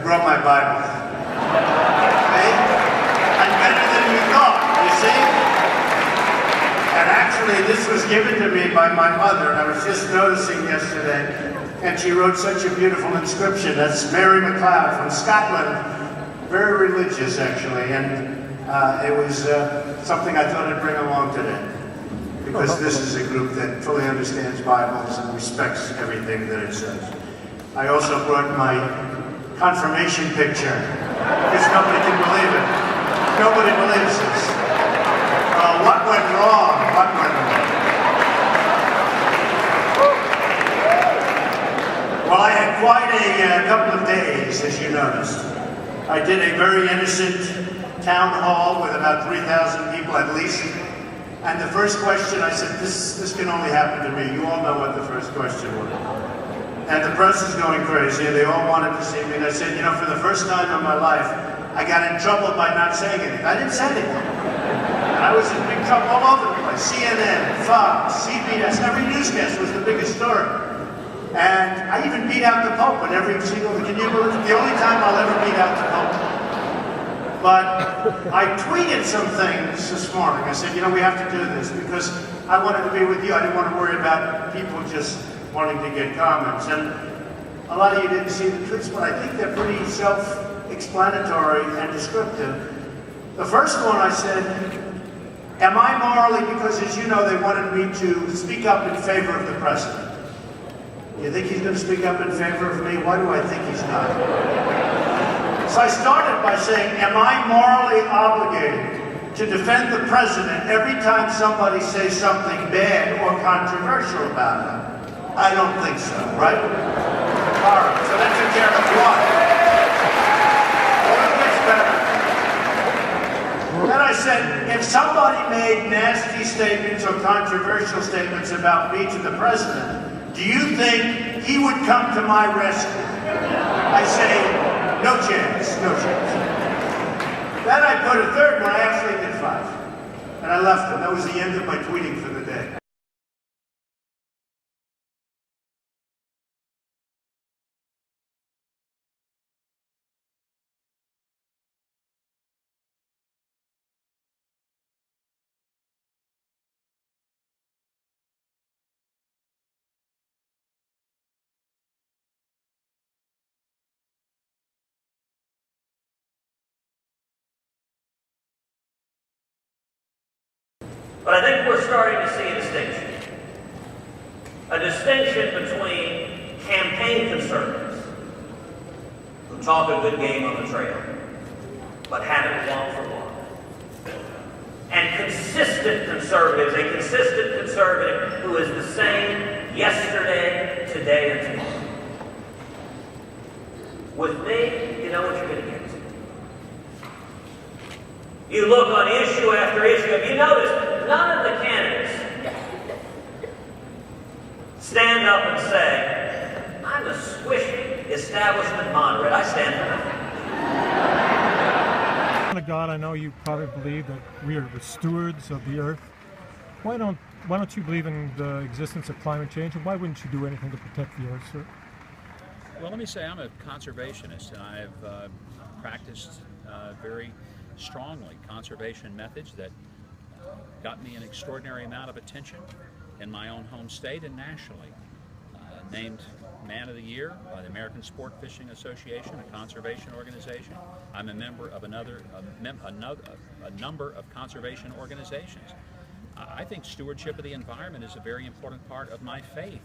brought my Bible. Okay? I'm better than you thought, you see? And actually, this was given to me by my mother, and I was just noticing yesterday, and she wrote such a beautiful inscription. That's Mary MacLeod from Scotland. Very religious, actually, and it was something I thought I'd bring along today, because this is a group that fully understands Bibles and respects everything that it says. I also brought my confirmation picture, because nobody can believe it. Nobody believes this. What went wrong? What went wrong? Well, I had quite a couple of days, as you noticed. I did a very innocent town hall with about 3,000 people at least. And the first question, I said, this can only happen to me. You all know what the first question was. And the press is going crazy, and they all wanted to see me. And I said, you know, for the first time in my life, I got in trouble by not saying anything. I didn't say anything. And I was in big trouble all over the place. CNN, Fox, CBS, every newscast was the biggest story. And I even beat out the Pope in every single, can you believe it? The only time I'll ever beat out the Pope. But I tweeted some things this morning. I said, you know, we have to do this because I wanted to be with you. I didn't want to worry about people just wanting to get comments. And a lot of you didn't see the tweets, but I think they're pretty self-explanatory and descriptive. The first one I said, am I morally, because as you know, they wanted me to speak up in favor of the president. You think he's going to speak up in favor of me? Why do I think he's not? So I started by saying, am I morally obligated to defend the president every time somebody says something bad or controversial about him? I don't think so, right? All right, so that took care of one. Well, it gets better. Then I said, if somebody made nasty statements or controversial statements about me to the president, do you think he would come to my rescue? I say, no chance, no chance. Then I put a third one, I actually did 5. And I left them. That was the end of my tweeting for the day. But I think we're starting to see a distinction. A distinction between campaign conservatives who talk a good game on the trail, but haven't walked for long, and consistent conservatives, a consistent conservative who is the same yesterday, today, and tomorrow. With me, you know what you're going to get. You look on issue after issue, have you noticed none of the candidates stand up and say, I'm a squishy establishment moderate. I stand for nothing. God, I know you probably believe that we are the stewards of the earth. Why don't you believe in the existence of climate change, and why wouldn't you do anything to protect the earth, sir? Well, let me say I'm a conservationist, and I've practiced very strongly conservation methods that got me an extraordinary amount of attention in my own home state and nationally. Named Man of the Year by the American Sport Fishing Association, a conservation organization. I'm a member of a number of conservation organizations. I think stewardship of the environment is a very important part of my faith,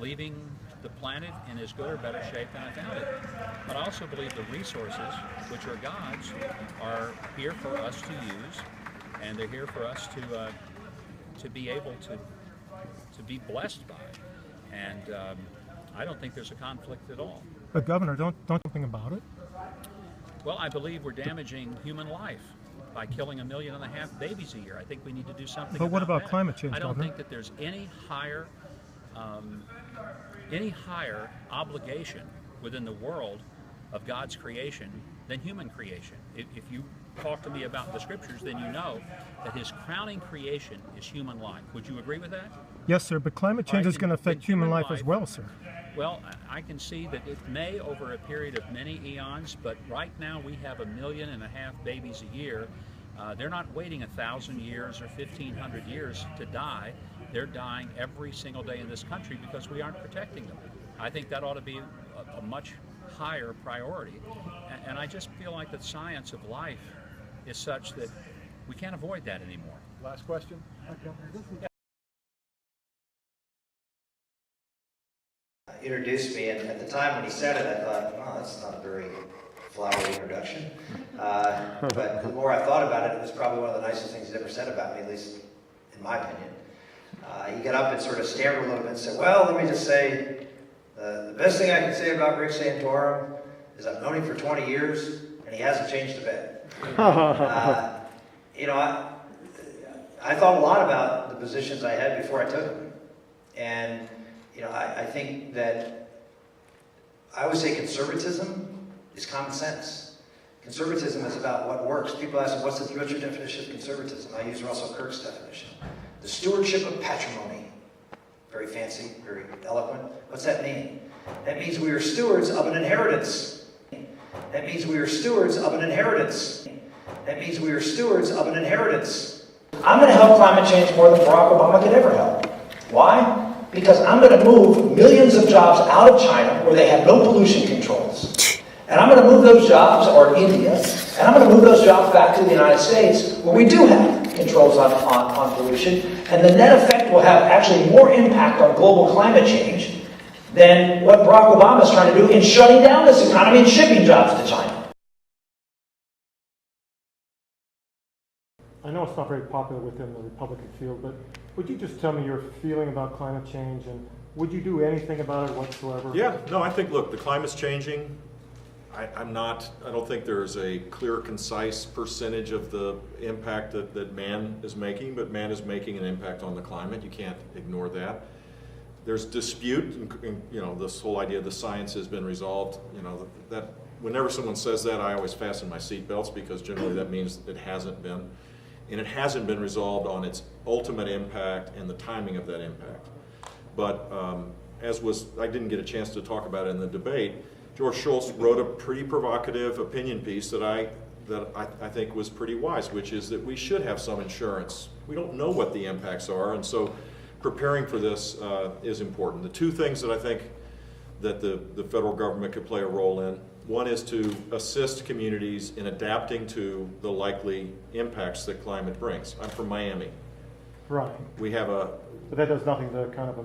leaving the planet in as good or better shape than I found it. But I also believe the resources, which are God's, are here for us to use, and they're here for us to be able to be blessed by. And I don't think there's a conflict at all. But Governor, don't something about it? Well, I believe we're damaging human life by killing 1.5 million babies a year. I think we need to do something. But what about that. climate change, I don't Governor? think that there's any higher obligation within the world of God's creation than human creation. If you talk to me about the scriptures, then you know that his crowning creation is human life. Would you agree with that? Yes, sir, but climate change is going to affect human life as well, sir. Well, I can see that it may over a period of many eons, but right now we have 1.5 million babies a year. They're not waiting 1,000 years or 1,500 years to die. They're dying every single day in this country because we aren't protecting them. I think that ought to be a much higher priority. And I just feel like the science of life is such that we can't avoid that anymore. Last question. Introduced me, and at the time when he said it, I thought, oh, that's not a very flowery introduction. But the more I thought about it, it was probably one of the nicest things he's ever said about me, at least in my opinion. He got up and sort of stammered a little bit and said, well, let me just say, the best thing I can say about Rick Santorum is I've known him for 20 years, and he hasn't changed a bit. You know, I thought a lot about the positions I had before I took them. And you know, I think that I always say conservatism is common sense. Conservatism is about what works. People ask me, what's your definition of conservatism? I use Russell Kirk's definition. The stewardship of patrimony. Very fancy, very eloquent. What's that mean? That means we are stewards of an inheritance. That means we are stewards of an inheritance. That means we are stewards of an inheritance. I'm going to help climate change more than Barack Obama could ever help. Why? Because I'm going to move millions of jobs out of China where they have no pollution controls. And I'm going to move those jobs, or India, and I'm going to move those jobs back to the United States where we do have controls on pollution. And the net effect will have actually more impact on global climate change than what Barack Obama is trying to do in shutting down this economy and shipping jobs to China. I know it's not very popular within the Republican field, but would you just tell me your feeling about climate change, and would you do anything about it whatsoever? Yeah, no, I think, look, the climate's changing. I don't think there's a clear, concise percentage of the impact that man is making, but man is making an impact on the climate. You can't ignore that. There's dispute, and you know, this whole idea of the science has been resolved. You know, that whenever someone says that, I always fasten my seatbelts because generally that means it hasn't been. And it hasn't been resolved on its ultimate impact and the timing of that impact. But I didn't get a chance to talk about it in the debate, George Shultz wrote a pretty provocative opinion piece that I think was pretty wise, which is that we should have some insurance. We don't know what the impacts are, and so preparing for this is important. The two things that I think that the federal government could play a role in, one is to assist communities in adapting to the likely impacts that climate brings. I'm from Miami. Right. We have But that does nothing to kind of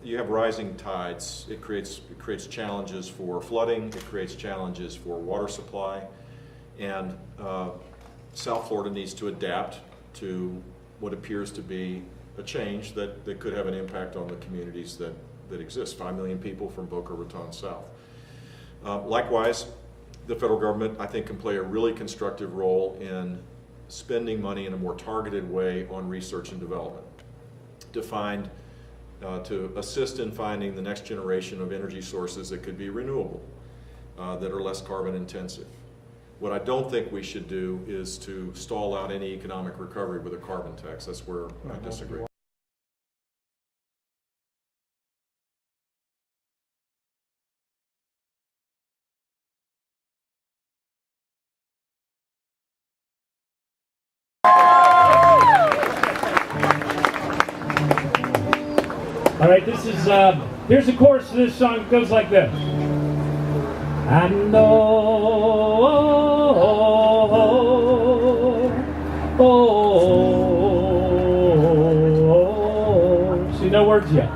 you have rising tides. It creates challenges for flooding. It creates challenges for water supply, and South Florida needs to adapt to what appears to be a change that could have an impact on the communities that exist. 5 million people from Boca Raton south. Likewise, the federal government, I think, can play a really constructive role in spending money in a more targeted way on research and development to assist in finding the next generation of energy sources that could be renewable, that are less carbon intensive. What I don't think we should do is to stall out any economic recovery with a carbon tax. That's where I disagree. All right, this is, here's the chorus to this song. It goes like this. And see, no words yet.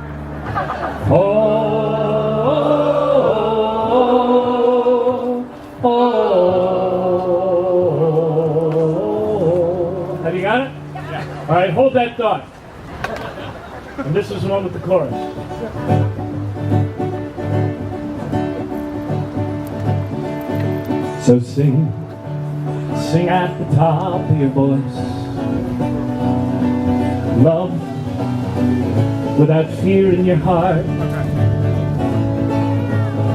Have you got it? Yeah. All right, hold that thought. And this is the one with the chorus. So sing at the top of your voice. Love without fear in your heart.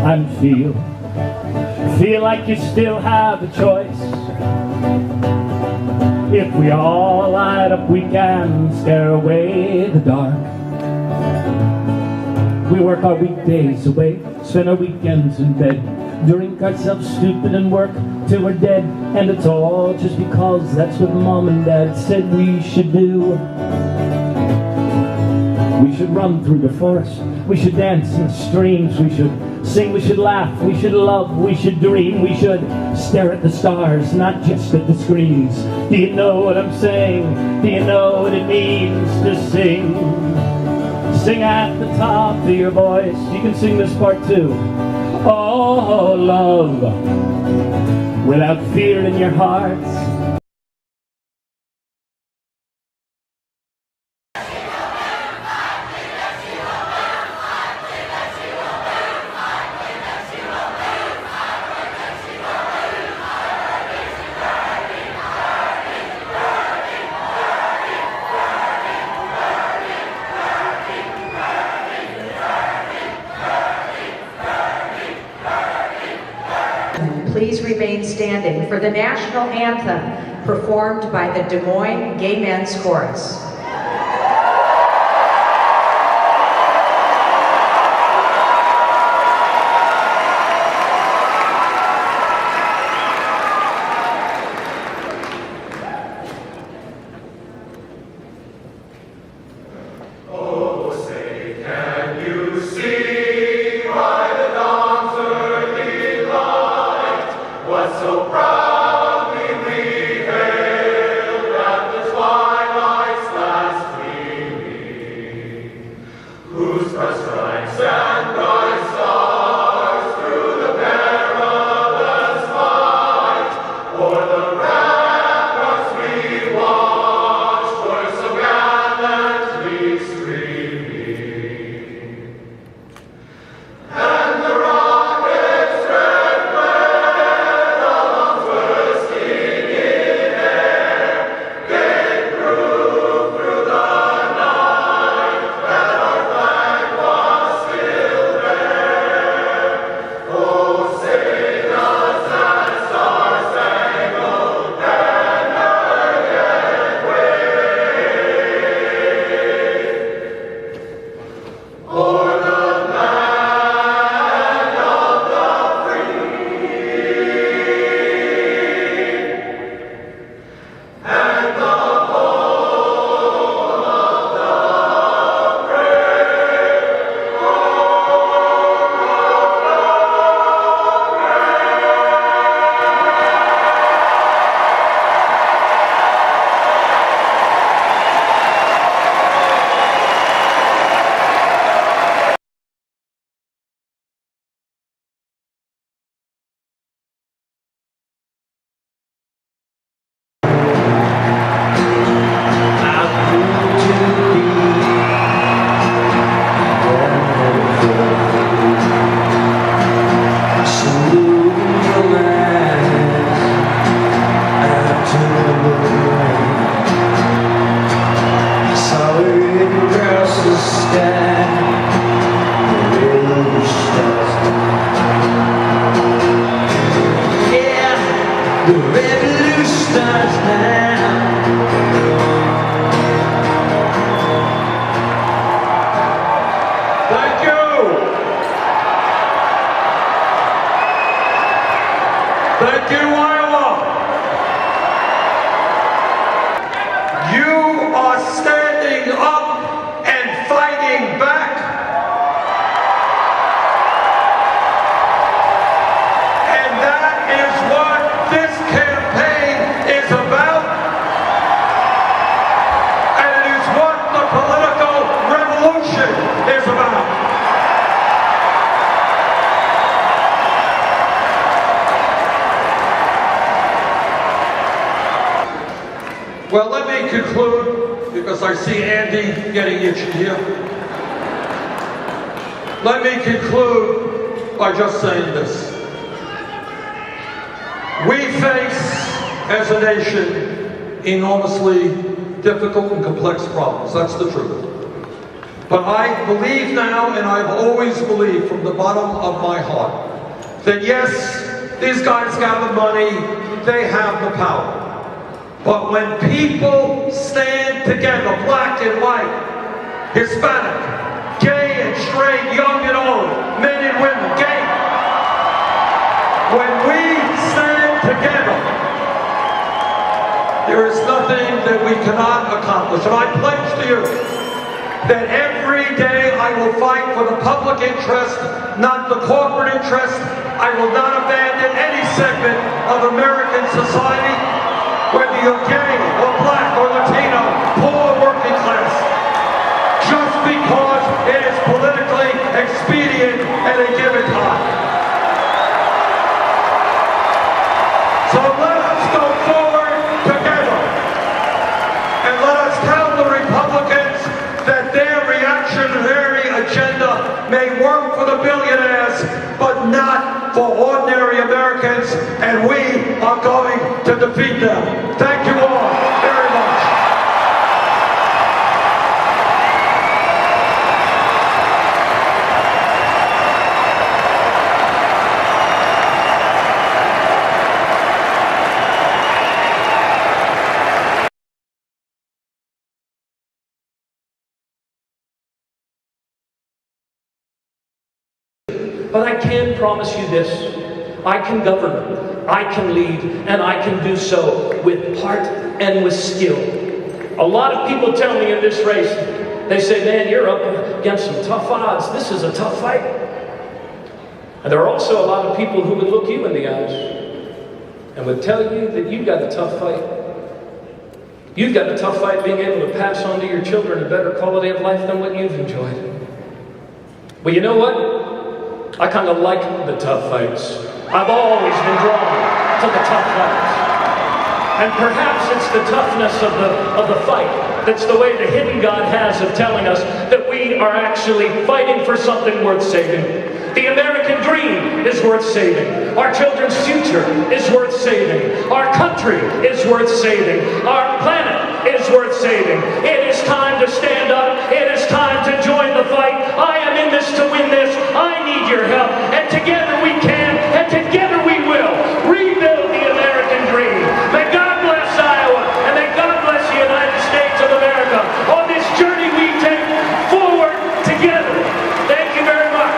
And feel like you still have a choice. If we all light up, we can scare away the dark. We work our weekdays away, spend our weekends in bed, drink ourselves stupid and work till we're dead. And it's all just because that's what Mom and Dad said we should do. We should run through the forest, we should dance in the streams, we should sing, we should laugh, we should love, we should dream, we should stare at the stars, not just at the screens. Do you know what I'm saying? Do you know what it means to sing? Sing at the top of your voice. You can sing this part too. Oh, love, without fear in your hearts. Please remain standing for the national anthem performed by the Des Moines Gay Men's Chorus. Thank you, Iowa. You are standing up and fighting back. And that is what this campaign is about. And it is what the political revolution is about. Well, let me conclude, because I see Andy getting itchy here. Let me conclude by just saying this. We face, as a nation, enormously difficult and complex problems. That's the truth. But I believe now, and I've always believed from the bottom of my heart, that yes, these guys got the money, they have the power. But when people stand together, black and white, Hispanic, gay and straight, young There is nothing that we cannot accomplish. And I pledge to you that every day I will fight for the public interest, not the corporate interest. I will not abandon any segment of American society, whether you're gay or black or Latino, poor or working class, just because it is politically expedient at a given time. So let us go forward together, and let us tell the Republicans that their reactionary agenda may work for the billionaires, but not for ordinary Americans, and we are going to defeat them. Thank you all very much. But I can promise you this. I can govern, I can lead, and I can do so with heart and with skill. A lot of people tell me in this race, they say, man, you're up against some tough odds. This is a tough fight. And there are also a lot of people who would look you in the eyes and would tell you that you've got a tough fight. You've got a tough fight being able to pass on to your children a better quality of life than what you've enjoyed. Well, you know what? I kind of like the tough fights. I've always been drawn to the tough fights. And perhaps it's the toughness of the fight that's the way the hidden God has of telling us that we are actually fighting for something worth saving. The American dream is worth saving. Our children's future is worth saving. Our country is worth saving. Our planet is worth saving. It is time to stand up. It is time to join the fight. I am in this to win this. I need your help. And together we can, and together we will rebuild the American dream. May God bless Iowa, and may God bless the United States of America on this journey we take forward together. Thank you very much.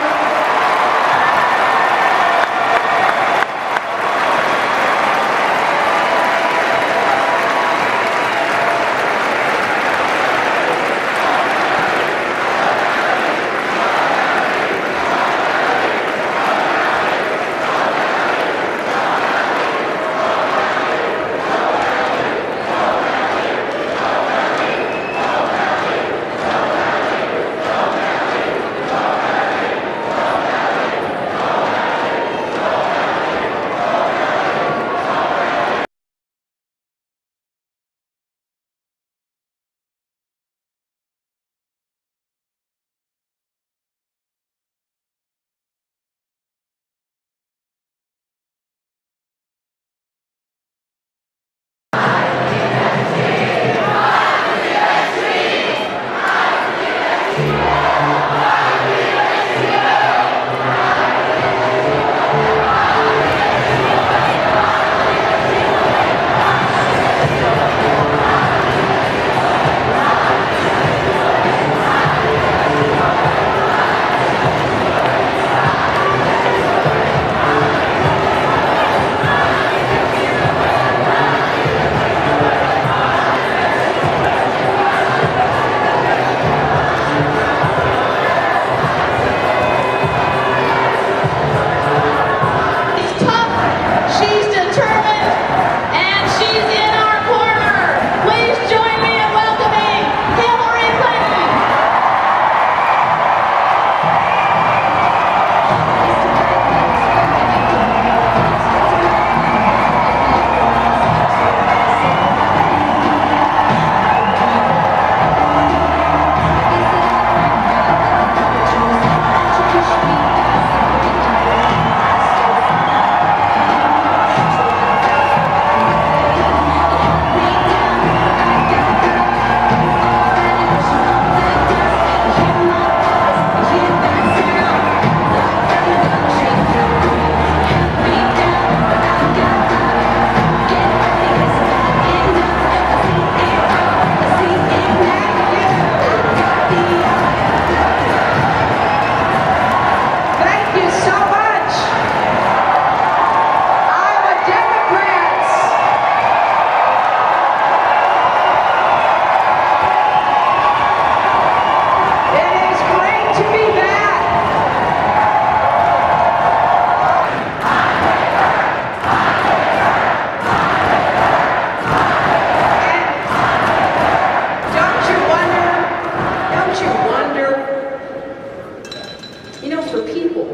for people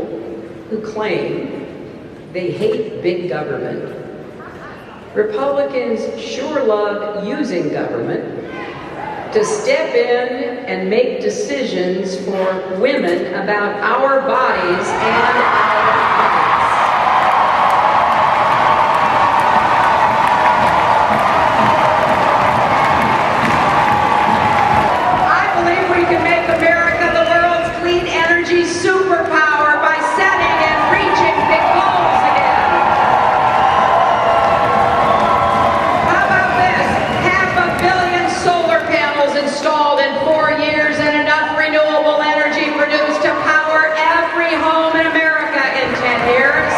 who claim they hate big government, Republicans sure love using government to step in and make decisions for women about our bodies and our rights. I believe we can make America the world's clean energy superpower by setting and reaching big goals again. How about this? 500 million solar panels installed in 4 years and enough renewable energy produced to power every home in America in 10 years.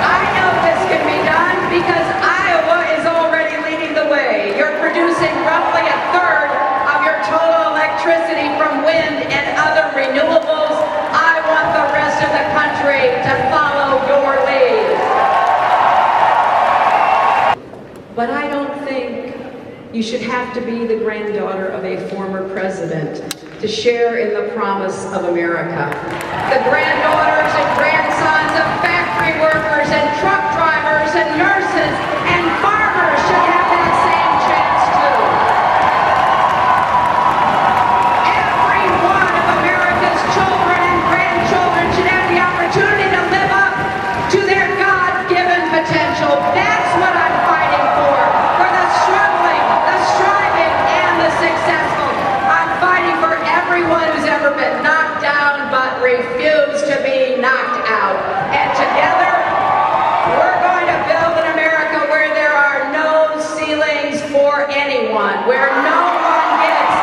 I know this can be done because Iowa is already leading the way. You're producing roughly a third of your total electricity from wind and other renewables. I want the rest of the country to follow your lead. But I don't think you should have to be the granddaughter of a former president to share in the promise of America. The granddaughters and grandsons of factory workers and truck drivers and nurses and farmers should have that same chance too. Every one of America's children and grandchildren should have the opportunity to live up to their God-given potential. That's what I'm fighting for the struggling, the striving, and the successful. I'm fighting for everyone who's ever been knocked down but refused to be knocked out. And together, we're going to build an America where there are no ceilings for anyone, where no one gets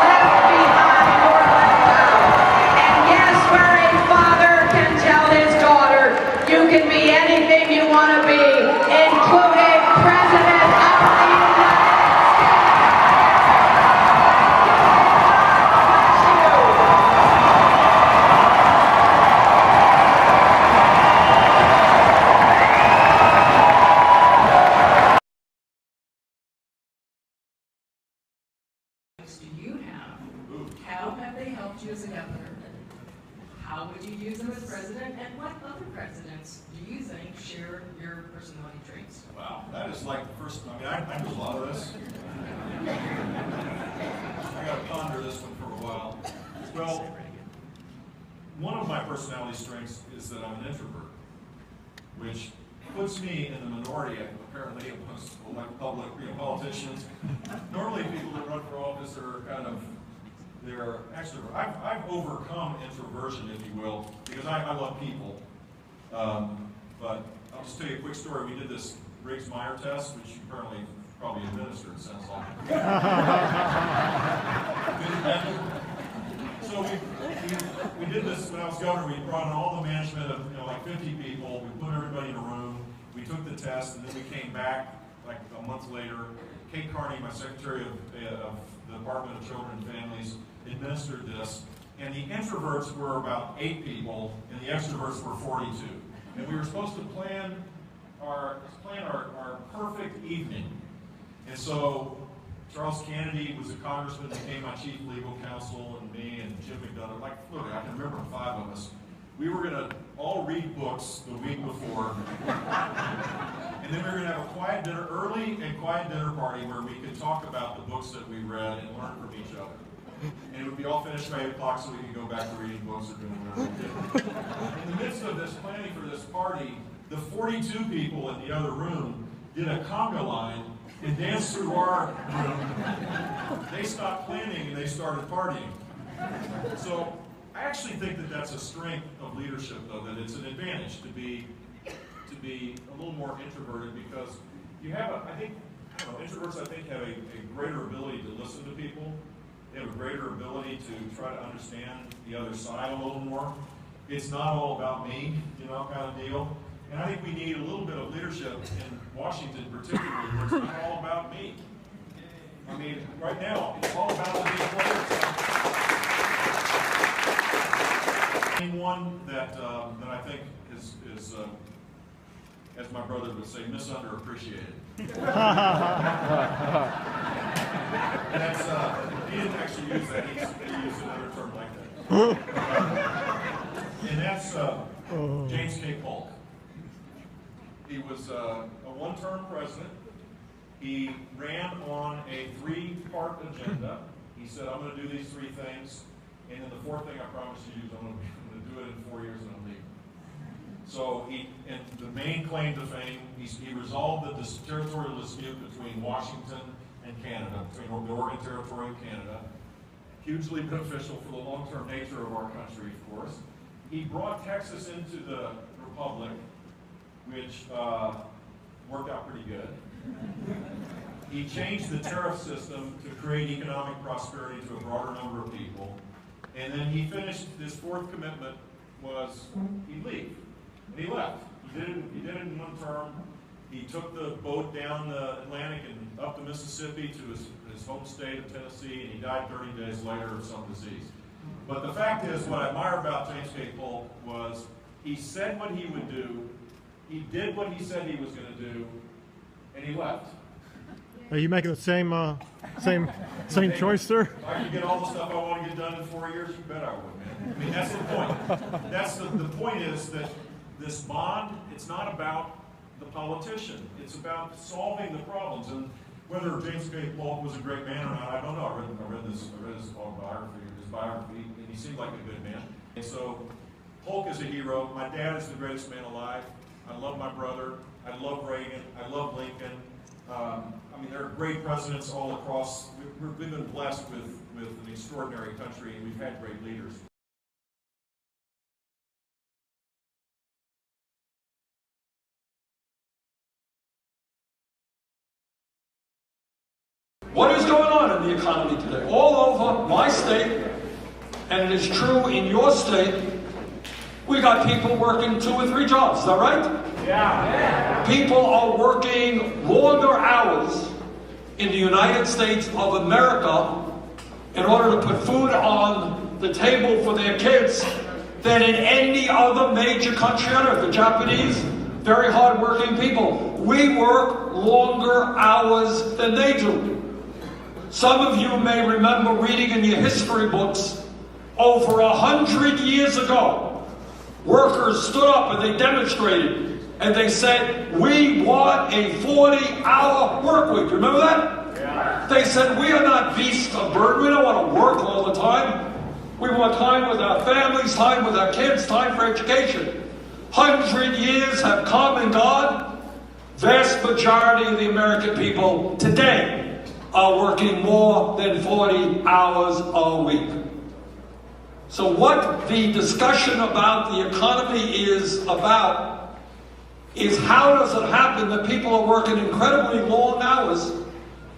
left behind or left out. And yes, where a father can tell his daughter, you can be anything you want to be, including President of the United do you have? How have they helped you as a governor? How would you use them as president? And what other presidents do you think share your personality traits? Wow, that is like the first, I do a lot of this. I gotta ponder this one for a while. Well, one of my personality strengths is that I'm an introvert, which puts me in the minority, apparently, amongst public politicians. Normally, people that run for office are they're extrovert. I've overcome introversion, if you will, because I love people. But I'll just tell you a quick story. We did this Briggs-Meyer test, which you apparently probably administered, it sounds like. So we did this when I was governor. We brought in all the management of like 50 people. We put everybody in a room. We took the test, and then we came back like a month later. Kate Carney, my secretary of the Department of Children and Families, administered this. And the introverts were about 8 people, and the extroverts were 42. And we were supposed to plan our perfect evening. And so Charles Kennedy was a congressman, became my chief legal counsel, and me and Jim McDonough, look, I can remember 5 of us. We were gonna all read books the week before. And then we were gonna have a quiet dinner, early and quiet dinner party where we could talk about the books that we read and learn from each other. And it would be all finished by 8 o'clock so we could go back to reading books or doing whatever we did. In the midst of this planning for this party, the 42 people in the other room did a conga line and danced through our room. They stopped planning and they started partying. So I actually think that that's a strength of leadership, though, that it's an advantage to be a little more introverted, because you have introverts I think have a greater ability to listen to people. They have a greater ability to try to understand the other side a little more. It's not all about me, kind of deal. And I think we need a little bit of leadership in Washington particularly, where it's not all about me. I mean, right now, it's all about the big players. One that I think is as my brother would say, misunderappreciated. That's He didn't actually use that. He used another term like that. And that's James K. Polk. He was a one-term president. He ran on a three-part agenda. He said, I'm going to do these three things, and then the fourth thing I promised you is I'm going to do it in 4 years and I'm leaving. So and the main claim to fame, he resolved the territorial dispute between Washington and Canada, between the Oregon Territory and Canada. Hugely beneficial for the long-term nature of our country, of course. He brought Texas into the Republic, which worked out pretty good. He changed the tariff system to create economic prosperity to a broader number of people. And then he finished, his fourth commitment was he'd leave. And he left. He did it in one term. He took the boat down the Atlantic and up the Mississippi to his home state of Tennessee, and he died 30 days later of some disease. But the fact is, what I admire about James K. Polk was he said what he would do, he did what he said he was going to do, and he left. Are you making the same choice, sir? If I could get all the stuff I want to get done in 4 years, you bet I would, man. I mean, that's the point. That's the point is that this bond, it's not about the politician. It's about solving the problems. And whether James K. Polk was a great man or not, I don't know. I read his biography, and he seemed like a good man. And so Polk is a hero. My dad is the greatest man alive. I love my brother. I love Reagan. I love Lincoln. I mean, there are great presidents all across. We've been blessed with an extraordinary country, and we've had great leaders. What is going on in the economy today? All over my state, and it is true in your state, we got people working 2 or 3 jobs, is that right? Yeah. People are working longer hours in the United States of America in order to put food on the table for their kids than in any other major country on earth. The Japanese, very hard-working people. We work longer hours than they do. Some of you may remember reading in your history books, over 100 years ago, workers stood up and they demonstrated, and they said, we want a 40-hour work week. Remember that? Yeah. They said, we are not beasts of burden. We don't want to work all the time. We want time with our families, time with our kids, time for education. 100 years have come and gone. Vast majority of the American people today are working more than 40 hours a week. So what the discussion about the economy is about is how does it happen that people are working incredibly long hours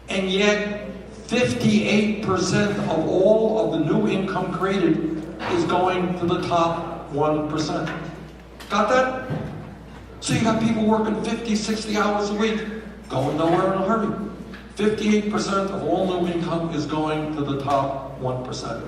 and yet 58% of all of the new income created is going to the top 1%. Got that? So you got people working 50, 60 hours a week, going nowhere in a hurry. 58% of all new income is going to the top 1%.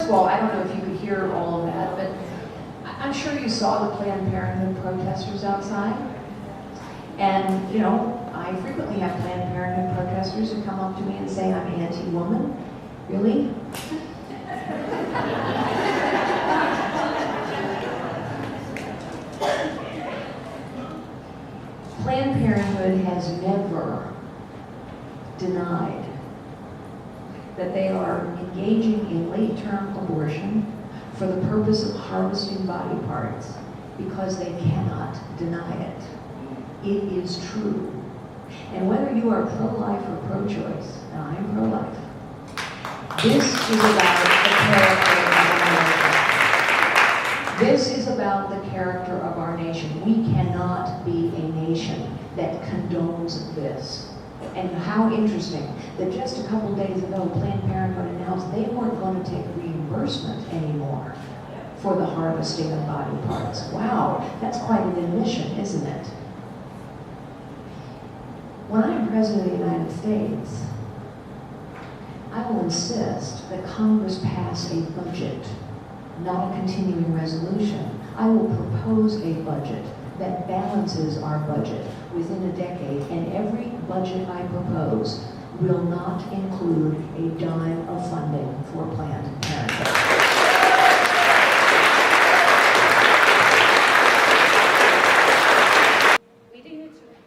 Well, I don't know if you could hear all of that, but I'm sure you saw the Planned Parenthood protesters outside. And, you know, I frequently have Planned Parenthood protesters who come up to me and say I'm anti-woman. Really? Planned Parenthood has never denied that that they are engaging in late-term abortion for the purpose of harvesting body parts because they cannot deny it. It is true. And whether you are pro-life or pro-choice, and I am pro-life, this is about the character of America. This is about the character of our nation. We cannot be a nation that condones this. And how interesting that just a couple days ago, Planned Parenthood announced they weren't going to take reimbursement anymore for the harvesting of body parts. Wow, that's quite an admission, isn't it? When I am President of the United States, I will insist that Congress pass a budget, not a continuing resolution. I will propose a budget that balances our budget within a decade, and every budget I propose will not include a dime of funding for Planned Parenthood.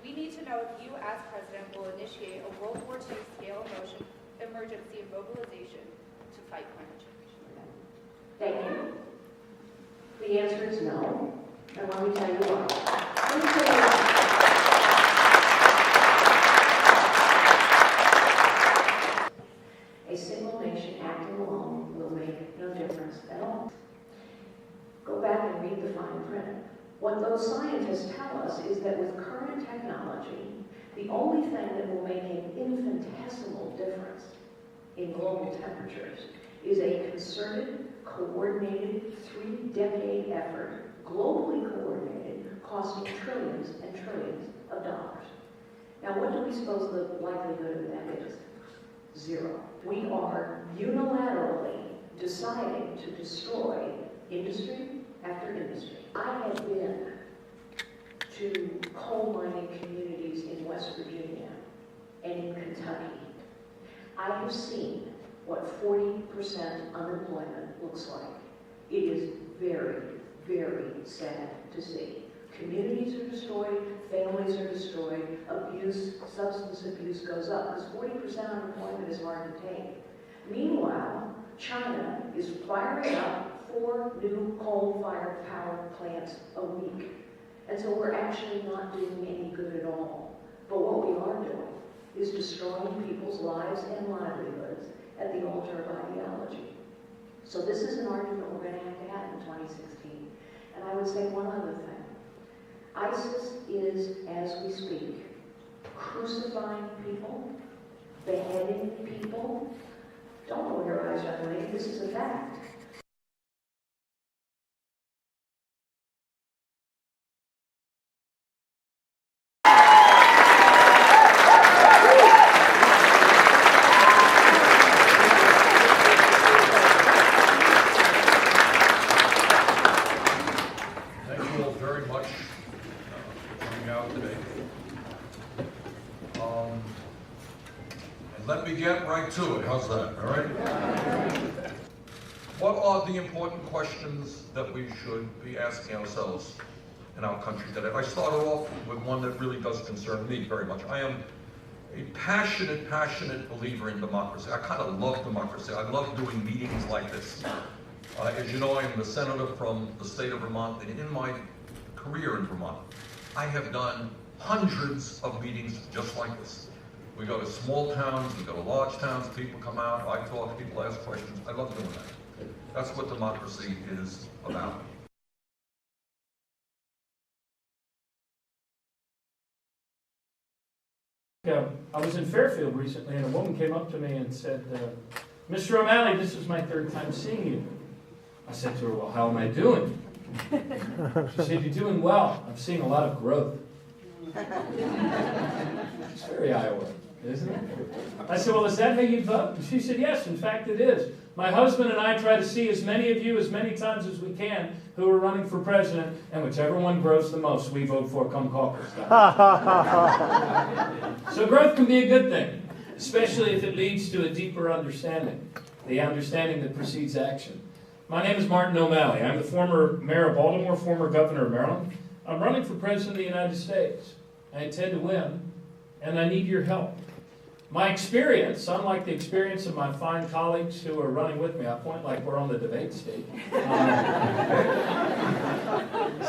We need to know if you, as President, will initiate a World War II scale emergency mobilization to fight climate change. Thank you. The answer is no, and let me tell you why. Let me tell you why. A single nation acting alone will make no difference at all. Go back and read the fine print. What those scientists tell us is that with current technology, the only thing that will make an infinitesimal difference in global temperatures is a concerted, coordinated, 3-decade effort, globally coordinated, costing trillions and trillions of dollars. Now, what do we suppose the likelihood of that is? 0. We are unilaterally deciding to destroy industry after industry. I have been to coal mining communities in West Virginia and in Kentucky. I have seen what 40% unemployment looks like. It is very, very sad to see. Communities are destroyed, families are destroyed, abuse, substance abuse goes up, because 40% unemployment is hard to take. Meanwhile, China is firing up 4 new coal-fired power plants a week. And so we're actually not doing any good at all. But what we are doing is destroying people's lives and livelihoods at the altar of ideology. So this is an argument we're going to have in 2016. And I would say one other thing. ISIS is, as we speak, crucifying people, beheading people. Don't roll your eyes, young lady, this is a fact. Let me get right to it. How's that? All right? What are the important questions that we should be asking ourselves in our country today? I started off with one that really does concern me very much. I am a passionate believer in democracy. I kind of love democracy. I love doing meetings like this. As you know, I am the senator from the state of Vermont, and in my career in Vermont, I have done hundreds of meetings just like this. We go to small towns, we go to large towns, people come out, I talk, people ask questions. I love doing that. That's what democracy is about. I was in Fairfield recently, and a woman came up to me and said, Mr. O'Malley, this is my 3rd time seeing you. I said to her, well, how am I doing? She said, you're doing well. I'm seeing a lot of growth. It's very Iowa, isn't it? I said, well, is that how you vote? And she said, yes, in fact it is. My husband and I try to see as many of you as many times as we can who are running for president, and whichever one grows the most, we vote for come caucus. So growth can be a good thing, especially if it leads to a deeper understanding, the understanding that precedes action. My name is Martin O'Malley. I'm the former mayor of Baltimore, former governor of Maryland. I'm running for president of the United States. I intend to win, and I need your help. My experience, unlike the experience of my fine colleagues who are running with me, I point like we're on the debate stage.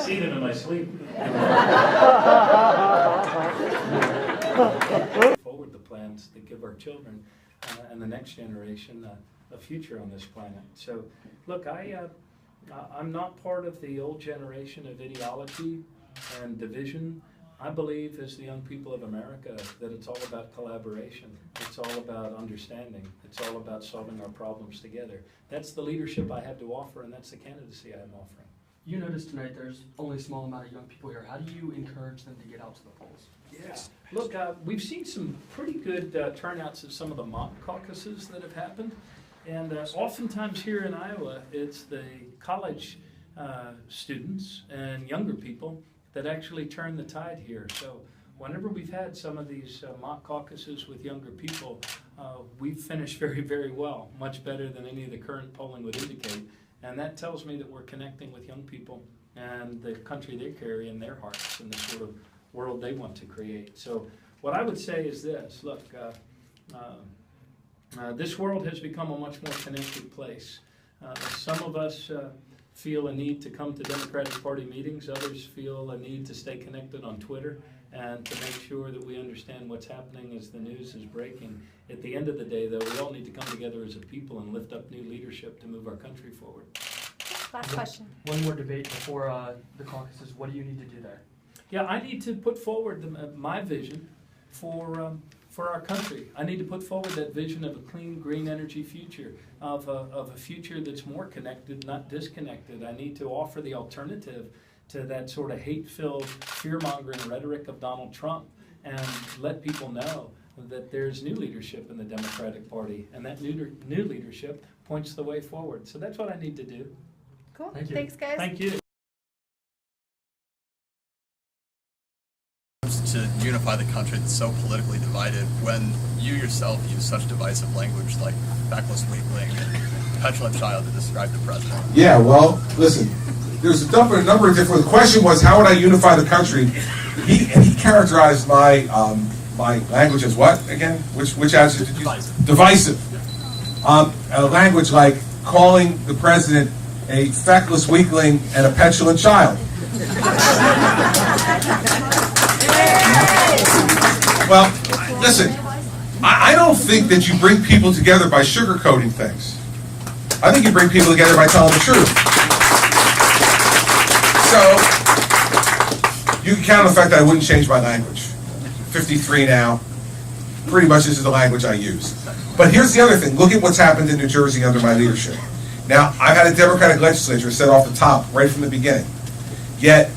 Seated in my sleep. Forward the plans that give our children and the next generation a future on this planet. So, look, I'm not part of the old generation of ideology and division. I believe, as the young people of America, that it's all about collaboration. It's all about understanding. It's all about solving our problems together. That's the leadership I have to offer, and that's the candidacy I'm offering. You noticed tonight there's only a small amount of young people here. How do you encourage them to get out to the polls? Yes. Look, we've seen some pretty good turnouts at some of the mock caucuses that have happened. And oftentimes here in Iowa, it's the college students and younger people that actually turn the tide here. So whenever we've had some of these mock caucuses with younger people, we've finished very, very well, much better than any of the current polling would indicate. And that tells me that we're connecting with young people and the country they carry in their hearts and the sort of world they want to create. So what I would say is this, look, this world has become a much more connected place. Some of us feel a need to come to Democratic Party meetings. Others feel a need to stay connected on Twitter and to make sure that we understand what's happening as the news is breaking. At the end of the day, though, we all need to come together as a people and lift up new leadership to move our country forward. Last question. One more debate before the caucuses. What do you need to do there? Yeah, I need to put forward my vision for our country. I need to put forward that vision of a clean, green energy future, of a future that's more connected, not disconnected. I need to offer the alternative to that sort of hate-filled, fear-mongering rhetoric of Donald Trump and let people know that there's new leadership in the Democratic Party, and that new leadership points the way forward. So that's what I need to do. Cool. Thank you. Thanks, guys. Thank you. To unify the country that's so politically divided when you yourself use such divisive language like feckless weakling and petulant child to describe the president? Yeah, well, listen, there's a number of different, the question was how would I unify the country? He characterized my my language as what again? Which adjective did you use? Divisive. A language like calling the president a feckless weakling and a petulant child. Well, listen, I don't think that you bring people together by sugarcoating things. I think you bring people together by telling the truth. So, you can count on the fact that I wouldn't change my language. 53 now. Pretty much this is the language I use. But here's the other thing. Look at what's happened in New Jersey under my leadership. Now, I've had a Democratic legislature set off the top right from the beginning. Yet,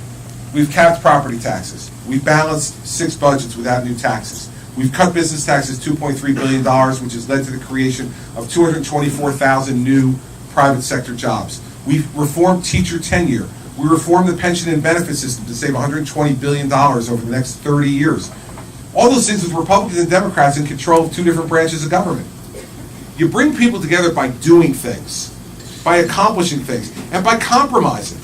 we've capped property taxes. We've balanced 6 budgets without new taxes. We've cut business taxes $2.3 billion, which has led to the creation of 224,000 new private sector jobs. We've reformed teacher tenure. We reformed the pension and benefit system to save $120 billion over the next 30 years. All those things with Republicans and Democrats in control of 2 different branches of government. You bring people together by doing things, by accomplishing things, and by compromising.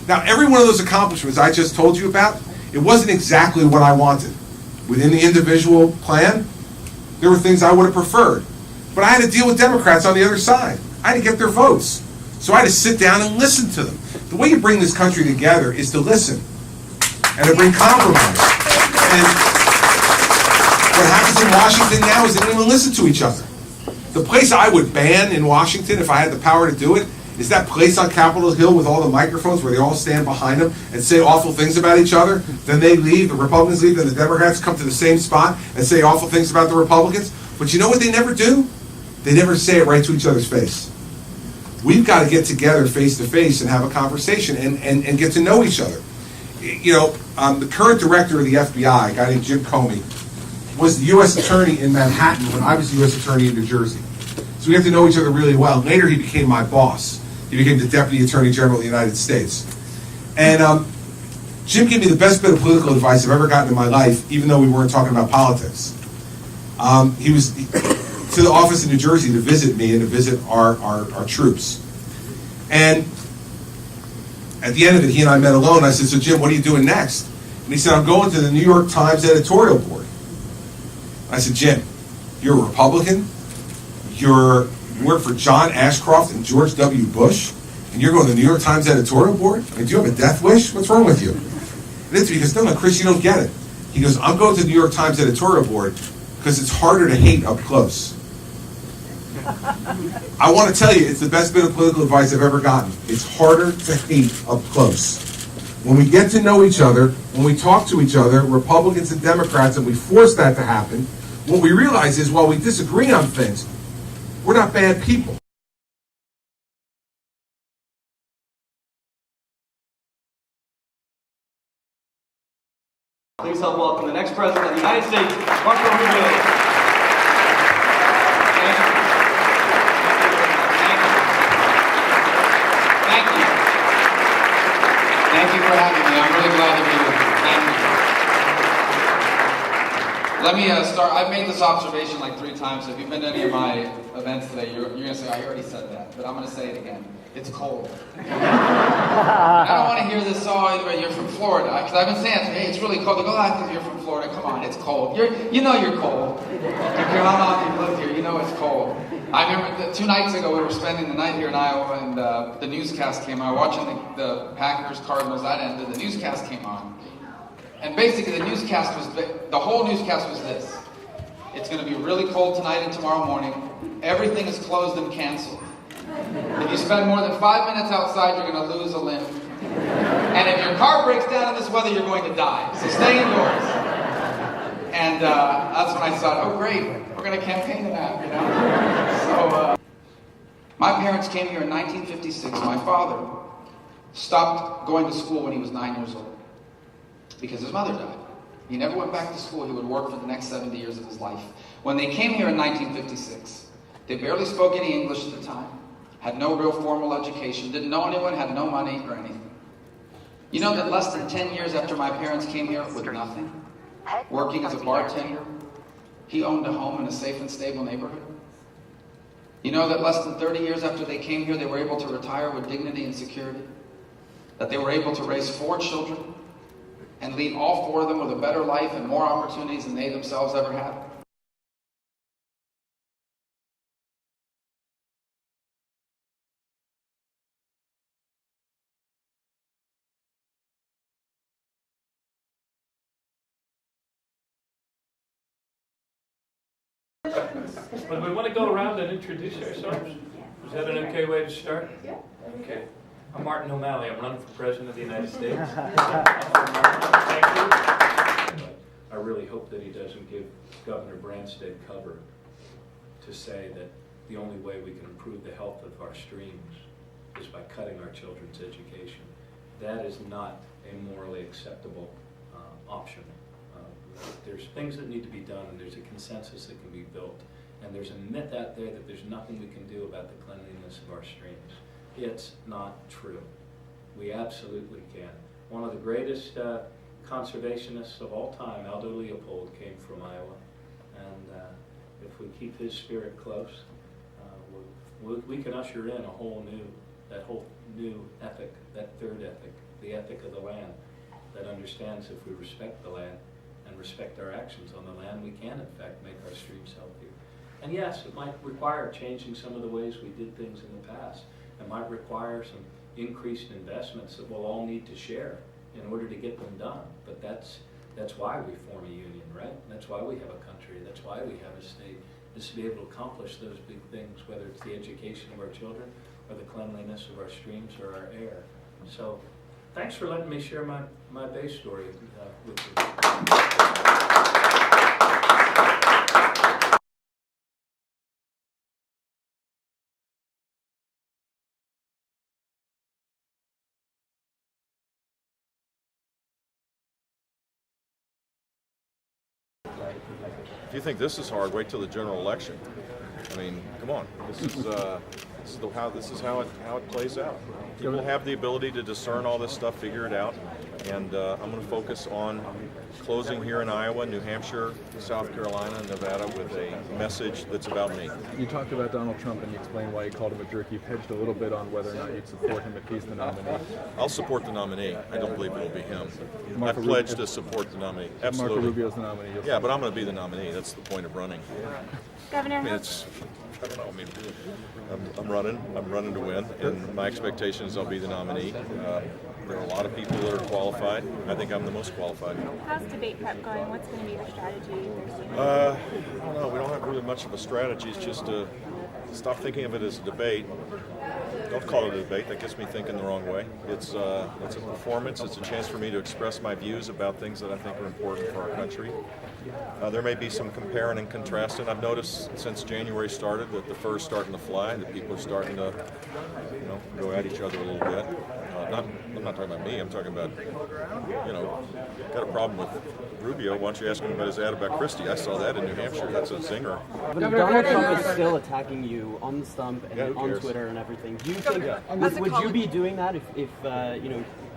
Now, every one of those accomplishments I just told you about, it wasn't exactly what I wanted. Within the individual plan, there were things I would have preferred. But I had to deal with Democrats on the other side. I had to get their votes. So I had to sit down and listen to them. The way you bring this country together is to listen and to bring compromise. And what happens in Washington now is they don't even listen to each other. The place I would ban in Washington, if I had the power to do it, is that place on Capitol Hill with all the microphones where they all stand behind them and say awful things about each other. Then they leave, the Republicans leave, then the Democrats come to the same spot and say awful things about the Republicans. But you know what they never do? They never say it right to each other's face. We've got to get together face to face and have a conversation and get to know each other. You know, the current director of the FBI, a guy named Jim Comey, was the U.S. attorney in Manhattan when I was the U.S. attorney in New Jersey. So we have to know each other really well. Later he became my boss. He became the Deputy Attorney General of the United States. And Jim gave me the best bit of political advice I've ever gotten in my life, even though we weren't talking about politics. He was to the office in New Jersey to visit me and to visit our troops. And at the end of it, he and I met alone. I said, so Jim, what are you doing next? And he said, I'm going to the New York Times editorial board. I said, Jim, You're a Republican. You work for John Ashcroft and George W. Bush, and you're going to the New York Times editorial board? I mean, do you have a death wish? What's wrong with you? And it's because, no, Chris, you don't get it. He goes, I'm going to the New York Times editorial board because it's harder to hate up close. I want to tell you, it's the best bit of political advice I've ever gotten. It's harder to hate up close. When we get to know each other, when we talk to each other, Republicans and Democrats, and we force that to happen, what we realize is while we disagree on things, we're not bad people. Please help welcome the next President of the United States, Marco Rubio. Thank you for having me. I'm really glad to be here. Thank you. Let me start. I've made this observation like 3 times. If you've been to any of my events today, you're going to say, I already said that, but I'm going to say it again. It's cold. I don't want to hear this, you're from Florida. Because I've been saying, hey, it's really cold. They go, because you're from Florida. Come on, it's cold. You know you're cold. I don't care how long you've lived here, you know it's cold. I remember 2 nights ago, we were spending the night here in Iowa, and the newscast came on. Watching the Packers, Cardinals, that ended. The newscast came on. And basically, the whole newscast was this. It's going to be really cold tonight and tomorrow morning. Everything is closed and canceled. If you spend more than 5 minutes outside, you're going to lose a limb. And if your car breaks down in this weather, you're going to die. So stay indoors. And that's when I thought, oh great, we're going to campaign to that, you know. So my parents came here in 1956. My father stopped going to school when he was 9 years old because his mother died. He never went back to school. He would work for the next 70 years of his life. When they came here in 1956, they barely spoke any English at the time, had no real formal education, didn't know anyone, had no money or anything. You know that less than 10 years after my parents came here with nothing, working as a bartender, he owned a home in a safe and stable neighborhood? You know that less than 30 years after they came here, they were able to retire with dignity and security? That they were able to raise 4 children and leave all 4 of them with a better life and more opportunities than they themselves ever had? But we want to go around and introduce ourselves. Is that an okay way to start? Yeah. Okay. I'm Martin O'Malley. I'm running for President of the United States. Thank you. I really hope that he doesn't give Governor Branstad cover to say that the only way we can improve the health of our streams is by cutting our children's education. That is not a morally acceptable option. There's things that need to be done, and there's a consensus that can be built. And there's a myth out there that there's nothing we can do about the cleanliness of our streams. It's not true. We absolutely can. One of the greatest conservationists of all time, Aldo Leopold, came from Iowa. And if we keep his spirit close, we can usher in that whole new ethic, that third ethic, the ethic of the land, that understands if we respect the land and respect our actions on the land, we can in fact make our streams healthier. And yes, it might require changing some of the ways we did things in the past. It might require some increased investments that we'll all need to share in order to get them done. But that's why we form a union, right? That's why we have a country. That's why we have a state, is to be able to accomplish those big things, whether it's the education of our children or the cleanliness of our streams or our air. So thanks for letting me share my base story with you. If you think this is hard, wait till the general election. I mean, come on. This is how it plays out. People have the ability to discern all this stuff, figure it out. And I'm going to focus on closing here in Iowa, New Hampshire, South Carolina, and Nevada with a message that's about me. You talked about Donald Trump and you explained why you called him a jerk. You've hedged a little bit on whether or not you'd support him if he's the nominee. I'll support the nominee. I don't believe it'll be him. Marco I've pledged to support the nominee. Absolutely. Marco Rubio's the nominee. Yeah, but I'm going to be the nominee. That's the point of running. Governor, I mean, I don't know. I mean, I'm running to win, and my expectation is I'll be the nominee. There are a lot of people that are qualified. I think I'm the most qualified. how's debate prep going? What's going to be your strategy Thursday night? I don't know. We don't have really much of a strategy. It's just to stop thinking of it as a debate. Don't call it a debate. That gets me thinking the wrong way. It's a performance. It's a chance for me to express my views about things that I think are important for our country. There may be some comparing and contrasting. I've noticed since January started that the fur's starting to fly, that people are starting to, go at each other a little bit. I'm not talking about me. I'm talking about, got a problem with Rubio. Why don't you ask him about his ad about Christie? I saw that in New Hampshire. That's a zinger. Donald Trump is still attacking you on the stump and on Twitter and everything. Do you think would you be doing that if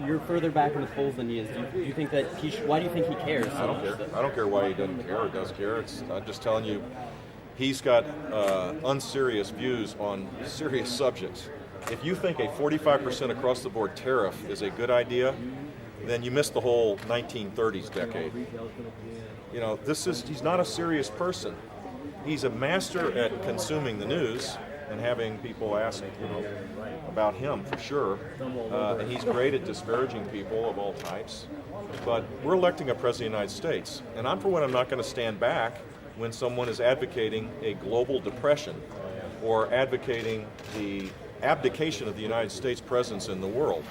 you're further back in the polls than he is? Do you think that why do you think he cares? I don't care. I don't care why he doesn't care or does care. I'm just telling you, he's got unserious views on serious subjects. If you think a 45% across the board tariff is a good idea, then you missed the whole 1930s decade. He's not a serious person. He's a master at consuming the news and having people ask, about him for sure. And he's great at disparaging people of all types. But we're electing a president of the United States. And I'm not going to stand back when someone is advocating a global depression or advocating the abdication of the United States presence in the world.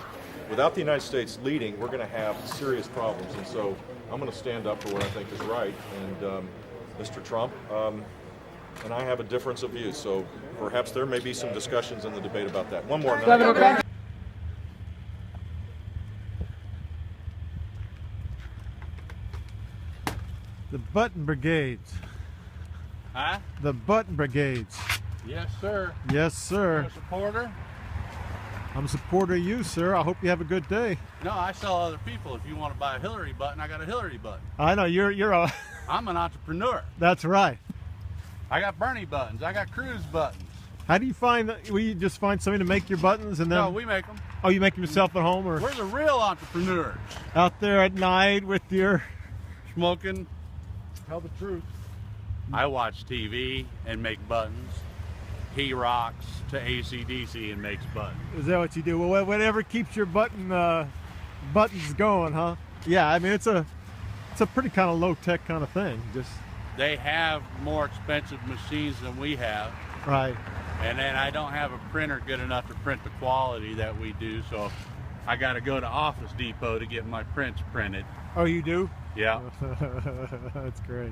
Without the United States leading, we're going to have serious problems. And so I'm going to stand up for what I think is right. And Mr. Trump and I have a difference of views. So perhaps there may be some discussions in the debate about that. One more. The Button Brigades. Huh? The Button Brigades. Yes, sir. Yes, sir. You're a supporter? I'm a supporter of you, sir. I hope you have a good day. No, I sell other people. If you want to buy a Hillary button, I got a Hillary button. I know you're a. I'm an entrepreneur. That's right. I got Bernie buttons. I got Cruz buttons. How do you find that? Will you just find somebody to make your buttons and then? No, we make them. Oh, you make them yourself at home, or? We're the real entrepreneurs. Out there at night with your smoking. Tell the truth. I watch TV and make buttons. He rocks to AC/DC and makes buttons. Is that what you do? Well, whatever keeps your buttons going, huh? Yeah, I mean it's a pretty kind of low tech kind of thing. They have more expensive machines than we have. Right. And then I don't have a printer good enough to print the quality that we do, so I got to go to Office Depot to get my prints printed. Oh, you do? Yeah. That's great.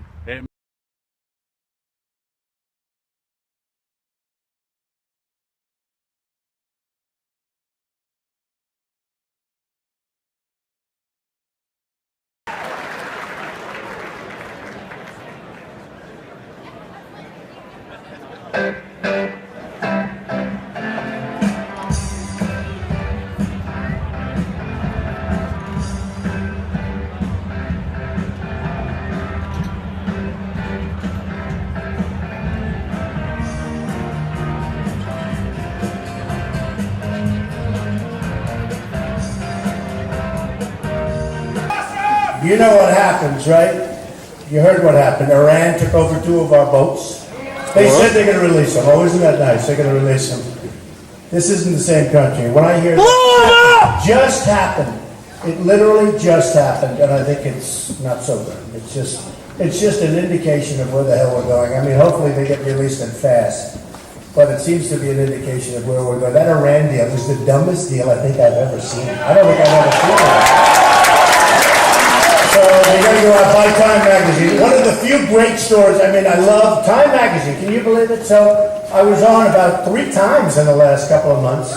You know what happens, right? You heard what happened. Iran took over 2 of our boats. They said they're going to release them. Oh, isn't that nice? They're going to release them. This isn't the same country. When I hear that, just happened. It literally just happened, and I think it's not so good. It's just an indication of where the hell we're going. I mean, hopefully they get released and fast, but it seems to be an indication of where we're going. That Iran deal is the dumbest deal I think I've ever seen. I don't think I've ever seen it. So they're going to go out, buy Time Magazine. One of the few great stores, I mean, I love Time Magazine. Can you believe it? So I was on about 3 times in the last couple of months.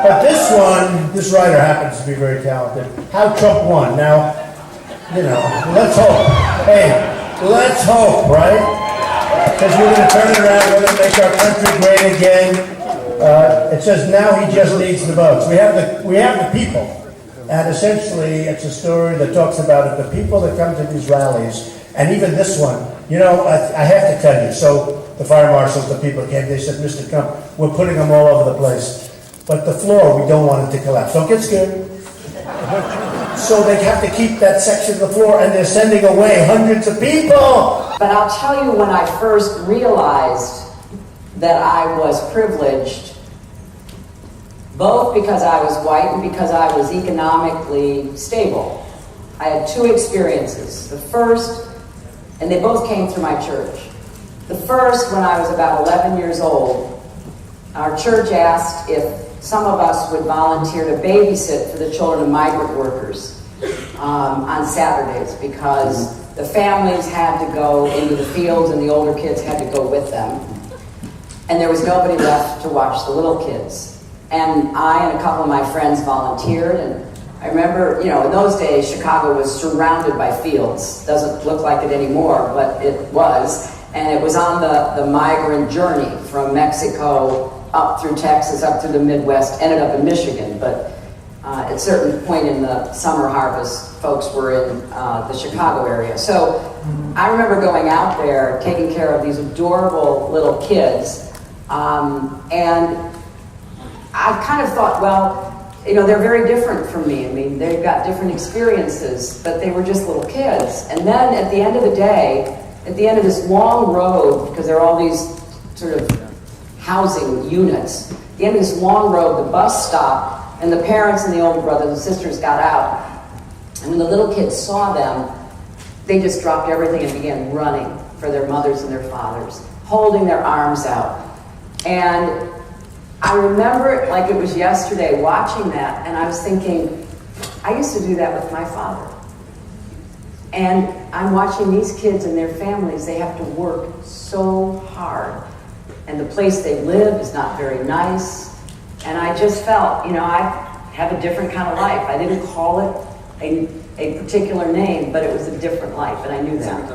But this writer happens to be very talented. How Trump won. Now, let's hope. Hey, let's hope, right? Because we're going to turn it around. We're going to make our country great again. It says now he just needs the votes. We have the people. And essentially, it's a story that talks about the people that come to these rallies, and even this one, you know, I have to tell you, so the fire marshals, the people came, they said, Mr. Trump, we're putting them all over the place. But the floor, we don't want it to collapse. Don't get scared. So they have to keep that section of the floor, and they're sending away hundreds of people. But I'll tell you, when I first realized that I was privileged, both because I was white and because I was economically stable, I had two experiences. The first, and they both came through my church. The first, when I was about 11 years old, our church asked if some of us would volunteer to babysit for the children of migrant workers on Saturdays, because the families had to go into the fields and the older kids had to go with them. And there was nobody left to watch the little kids. And I and a couple of my friends volunteered, and I remember, you know, in those days, Chicago was surrounded by fields. Doesn't look like it anymore, but it was. And it was on the migrant journey from Mexico up through Texas, up through the Midwest, ended up in Michigan. But at a certain point in the summer harvest, folks were in the Chicago area. So I remember going out there, taking care of these adorable little kids. And I kind of thought, well, you know, they're very different from me. I mean, they've got different experiences, but they were just little kids. And then at the end of the day, at the end of this long road, because there are all these sort of housing units, at the end of this long road, the bus stopped, and the parents and the older brothers and sisters got out. And when the little kids saw them, they just dropped everything and began running for their mothers and their fathers, holding their arms out. And I remember it like it was yesterday, watching that, and I was thinking, I used to do that with my father. And I'm watching these kids and their families, they have to work so hard. And the place they live is not very nice. And I just felt, you know, I have a different kind of life. I didn't call it a particular name, but it was a different life, and I knew that.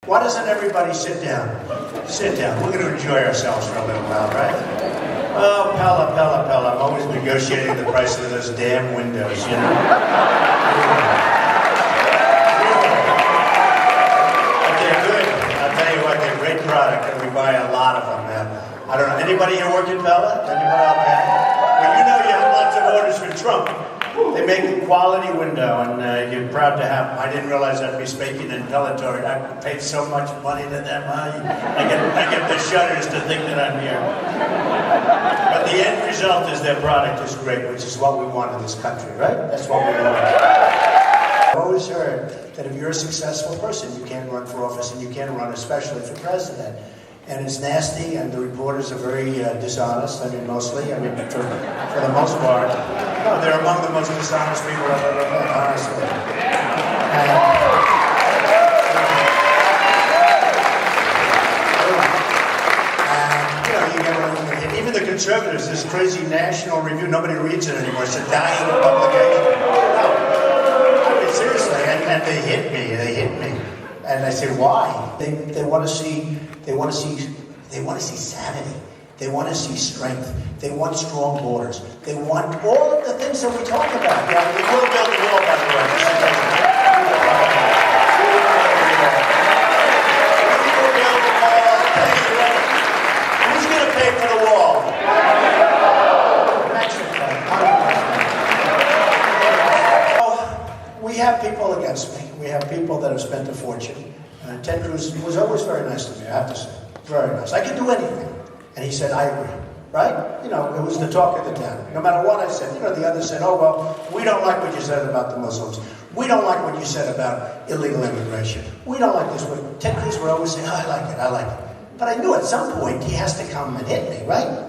Why doesn't everybody sit down? Sit down. We're going to enjoy ourselves for a little while, right? Oh, Pella, Pella, Pella. I'm always negotiating the price of those damn windows, you know? But they're good. I'll tell you what, they're a great product, and we buy a lot of them, man. I don't know. Anybody here work at Pella? Anybody out there? Well, you know you have lots of orders for Trump. They make a quality window, and you're proud to have them. I didn't realize I'd be speaking in Pellatory. I paid so much money to them. I get the shudders to think that I'm here. But the end result is their product is great, which is what we want in this country, right? That's what we want. I've always heard that if you're a successful person, you can't run for office, and you can't run especially for president. And it's nasty, and the reporters are very dishonest. I mean, mostly. I mean, for the most part. No, they're among the most dishonest people I've ever met, honestly. And you know, you get even the conservatives, this crazy National Review, nobody reads it anymore. It's a dying publication. No. I mean, seriously, and they hit me. And I say, why? They want to see. They want to see sanity. They want to see strength. They want strong borders. They want all of the things that we talk about. Yeah, we will build the wall, by the way. Who's going to pay for the wall? Mexico. We have people against me. We have people that have spent a fortune. Ted Cruz was always very nice to me, I have to say. Very nice. I can do anything. And he said, I agree. right? You know, it was the talk of the town. No matter what I said, you know, the others said, oh, well, we don't like what you said about the Muslims. We don't like what you said about illegal immigration. We don't like this. Ted Cruz would always say, oh, I like it, I like it. But I knew at some point he has to come and hit me, right?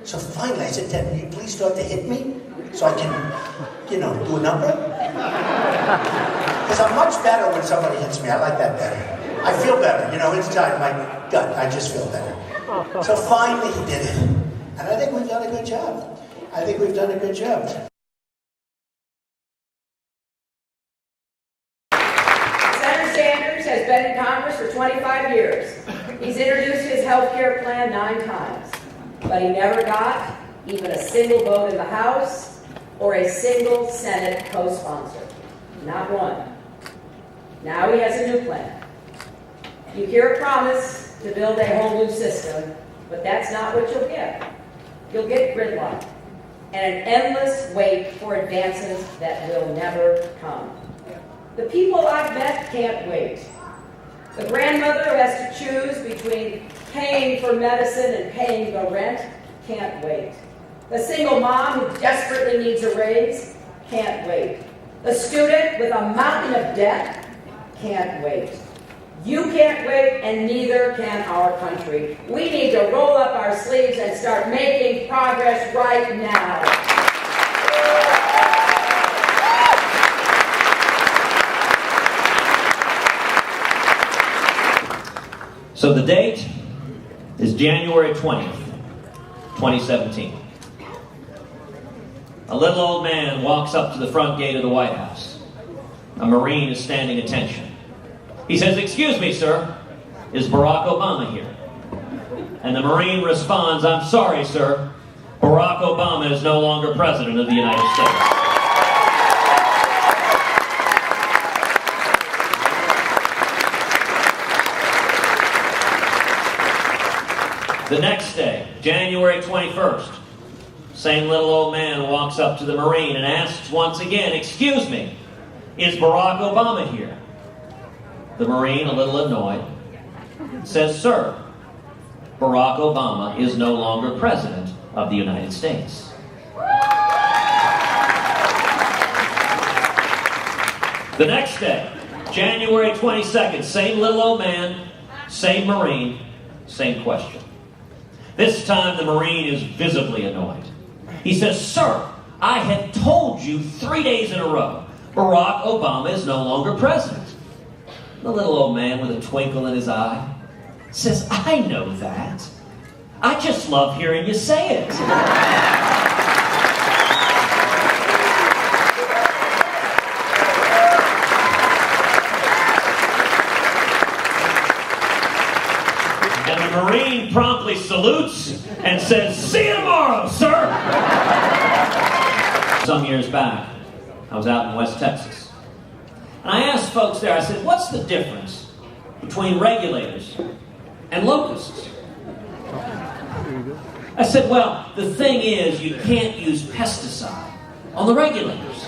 So finally I said, Ted, will you please start to hit me so I can, you know, do a number? Because I'm much better when somebody hits me. I like that better. I feel better, you know, inside my gut, I just feel better. So finally he did it. And I think we've done a good job. I think we've done a good job. Senator Sanders has been in Congress for 25 years. He's introduced his health care plan 9 times, but he never got even a single vote in the House or a single Senate co-sponsor. Not one. Now he has a new plan. You hear a promise to build a whole new system, but that's not what you'll get. You'll get gridlock and an endless wait for advances that will never come. The people I've met can't wait. The grandmother who has to choose between paying for medicine and paying the rent can't wait. The single mom who desperately needs a raise can't wait. The student with a mountain of debt can't wait. You can't wait, and neither can our country. We need to roll up our sleeves and start making progress right now. So the date is January 20th, 2017. A little old man walks up to the front gate of the White House. A Marine is standing attention. He says, "Excuse me, sir, is Barack Obama here?" And the Marine responds, "I'm sorry, sir, Barack Obama is no longer President of the United States." The next day, January 21st, same little old man walks up to the Marine and asks once again, "Excuse me, is Barack Obama here?" The Marine, a little annoyed, says, "Sir, Barack Obama is no longer President of the United States." The next day, January 22nd, same little old man, same Marine, same question. This time the Marine is visibly annoyed. He says, "Sir, I have told you 3 days in a row, Barack Obama is no longer president." The little old man with a twinkle in his eye says, "I know that. I just love hearing you say it." And the Marine promptly salutes and says, "See you tomorrow, sir." Some years back, I was out in West Texas. And I asked folks there, I said, "What's the difference between regulators and locusts?" I said, "Well, the thing is, you can't use pesticide on the regulators."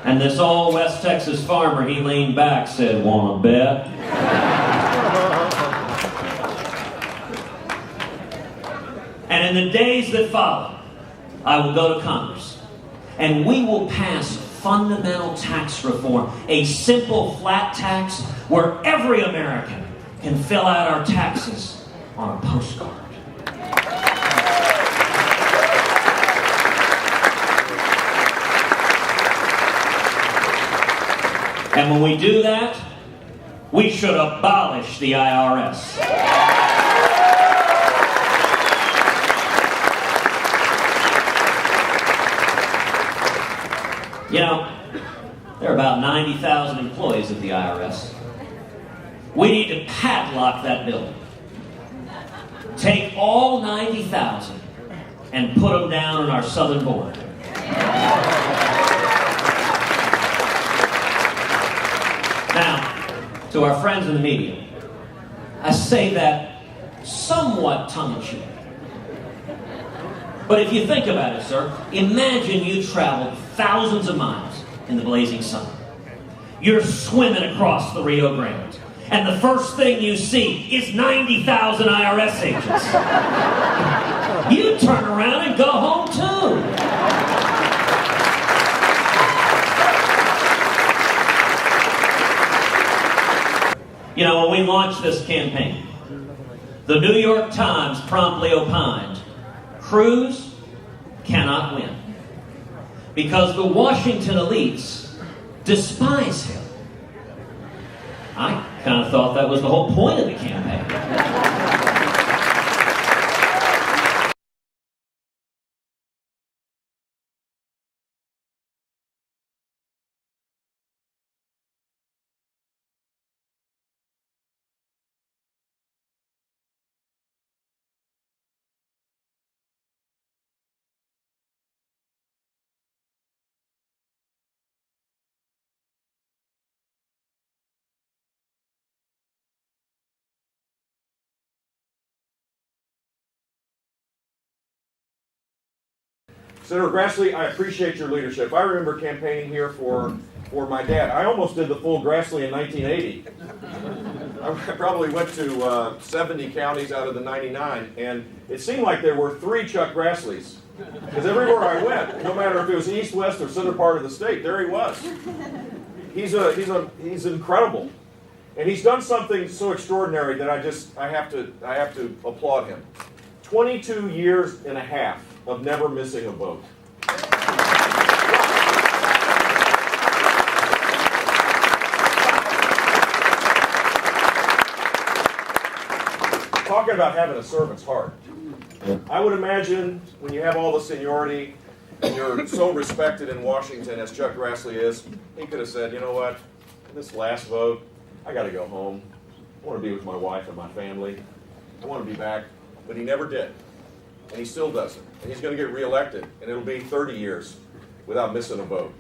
And this old West Texas farmer, he leaned back, said, "Wanna bet?" And in the days that follow, I will go to Congress, and we will pass fundamental tax reform, a simple flat tax where every American can fill out our taxes on a postcard. And when we do that, we should abolish the IRS. You know, there are about 90,000 employees at the IRS. We need to padlock that building. Take all 90,000 and put them down on our southern border. Now, to our friends in the media, I say that somewhat tongue-in-cheek. But if you think about it, sir, imagine you traveled thousands of miles in the blazing sun. You're swimming across the Rio Grande. and the first thing you see is 90,000 IRS agents. You turn around and go home too. You know, when we launched this campaign, the New York Times promptly opined, Cruz cannot win because the Washington elites despise him. I kind of thought that was the whole point of the campaign. Senator Grassley, I appreciate your leadership. I remember campaigning here for my dad. I almost did the full Grassley in 1980. I probably went to 70 counties out of the 99, and it seemed like there were 3 Chuck Grassleys. Because everywhere I went, no matter if it was east, west, or center part of the state, there he was. He's incredible. And he's done something so extraordinary that I have to applaud him. 22 years and a half of never missing a vote. Talking about having a servant's heart. I would imagine when you have all the seniority and you're so respected in Washington as Chuck Grassley is, he could have said, you know what, this last vote, I got to go home. I want to be with my wife and my family. I want to be back. But he never did. And he still doesn't. And he's going to get reelected, and it'll be 30 years without missing a vote.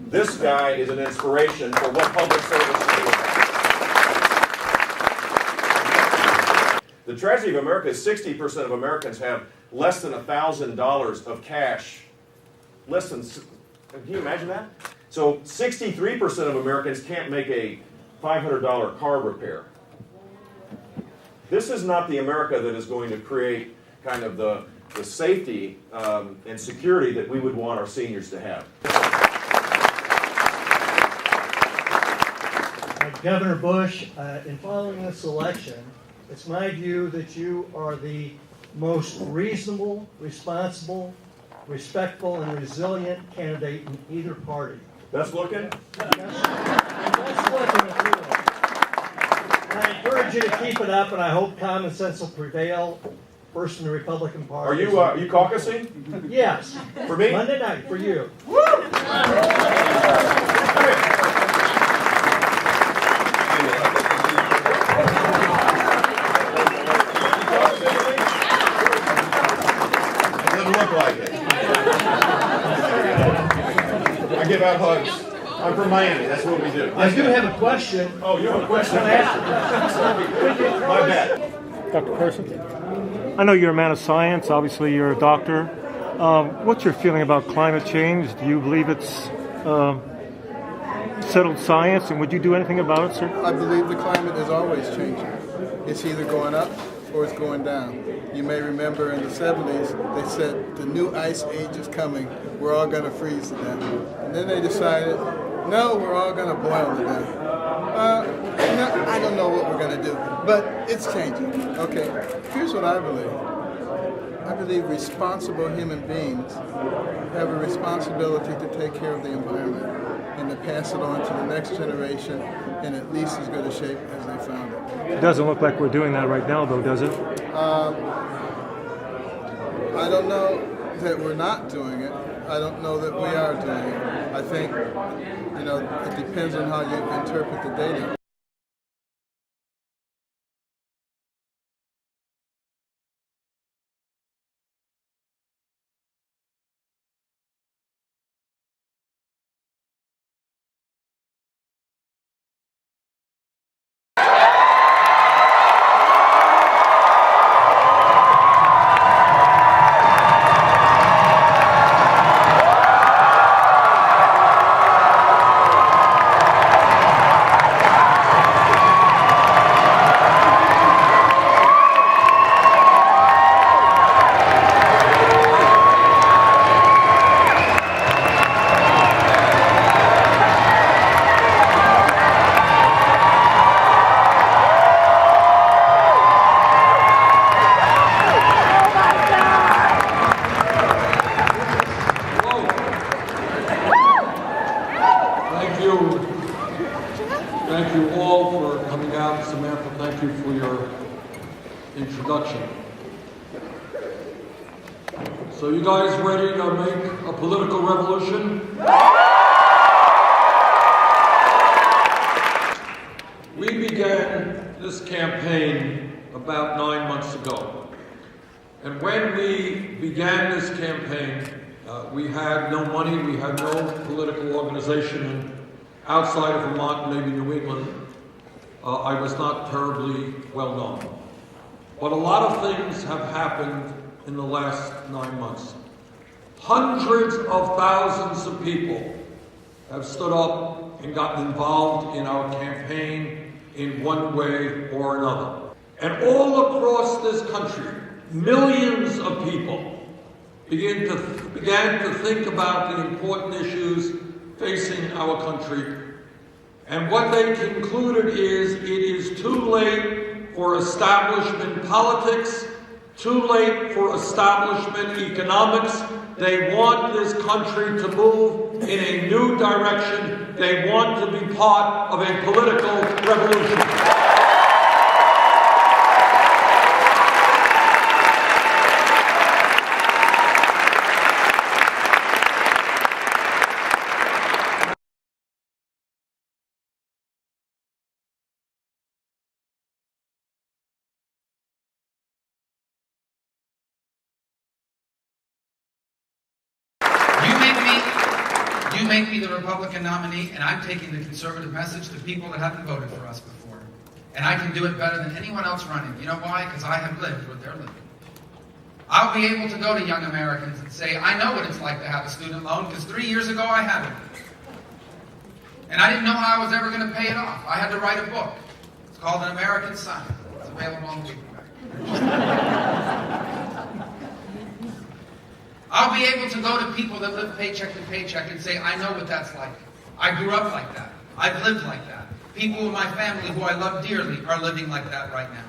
This guy is an inspiration for what public service is about. The tragedy of America is 60% of Americans have less than $1,000 of cash. Can you imagine that? So 63% of Americans can't make a $500 car repair. This is not the America that is going to create kind of the safety and security that we would want our seniors to have. Governor Bush, in following this election, it's my view that you are the most reasonable, responsible, respectful, and resilient candidate in either party. Best looking? Best looking, if you will. And I encourage you to keep it up, and I hope common sense will prevail. First in the Republican Party. Are you caucusing? Yes. For me? Monday night, for you. Woo! It doesn't look like it. I give out hugs. I'm from Miami. That's what we do. I do have a question. Oh, you have a question? My bad. Dr. Carson? I know you're a man of science. Obviously, you're a doctor. What's your feeling about climate change? Do you believe it's settled science, and would you do anything about it, sir? I believe the climate is always changing. It's either going up or it's going down. You may remember in the 70s, they said the new ice age is coming. We're all going to freeze to death. And then they decided, no, we're all going to boil to death. No, I don't know what we're going to do, but it's changing. Okay, here's what I believe. I believe responsible human beings have a responsibility to take care of the environment and to pass it on to the next generation in at least as good a shape as they found it. It doesn't look like we're doing that right now, though, does it? I don't know that we're not doing it. I don't know that we are doing it. I think, it depends on how you interpret the data. you all for coming out. Samantha, thank you for your introduction. So you guys ready to make a political revolution? We began this campaign about 9 months ago. And when we began this campaign, we had no money, we had no political organization, and outside of Vermont, maybe New England, I was not terribly well known. But a lot of things have happened in the last 9 months. Hundreds of thousands of people have stood up and gotten involved in our campaign in one way or another. And all across this country, millions of people began to think about the important issues facing our country. And what they concluded is it is too late for establishment politics, too late for establishment economics. They want this country to move in a new direction. They want to be part of a political revolution. You make me the Republican nominee, and I'm taking the conservative message to people that haven't voted for us before. And I can do it better than anyone else running. You know why? Because I have lived what they're living. I'll be able to go to young Americans and say, I know what it's like to have a student loan, because 3 years ago I had it. And I didn't know how I was ever going to pay it off. I had to write a book. It's called An American Son. It's available on the paperback. I'll be able to go to people that live paycheck to paycheck and say, I know what that's like. I grew up like that. I've lived like that. People in my family who I love dearly are living like that right now.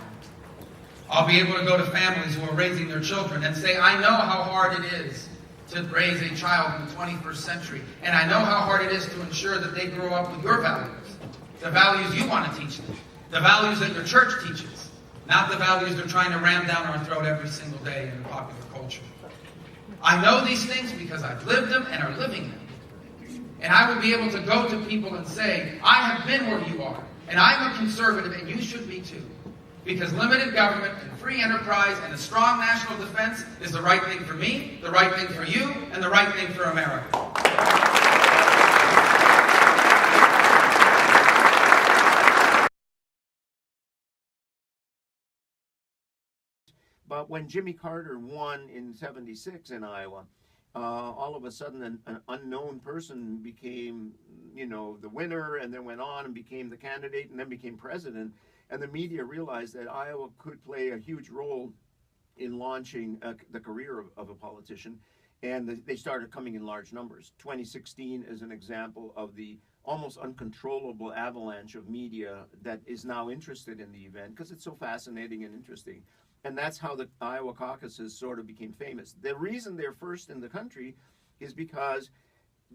I'll be able to go to families who are raising their children and say, I know how hard it is to raise a child in the 21st century. And I know how hard it is to ensure that they grow up with your values. The values you want to teach them. The values that your church teaches. Not the values they're trying to ram down our throat every single day in the popular culture. I know these things because I've lived them and are living them. And I will be able to go to people and say, I have been where you are, and I'm a conservative, and you should be too. Because limited government and free enterprise and a strong national defense is the right thing for me, the right thing for you, and the right thing for America. But when Jimmy Carter won in '76 in Iowa, all of a sudden an unknown person became, the winner, and then went on and became the candidate and then became president. And the media realized that Iowa could play a huge role in launching the career of a politician. And they started coming in large numbers. 2016 is an example of the almost uncontrollable avalanche of media that is now interested in the event because it's so fascinating and interesting. And that's how the Iowa caucuses sort of became famous. The reason they're first in the country is because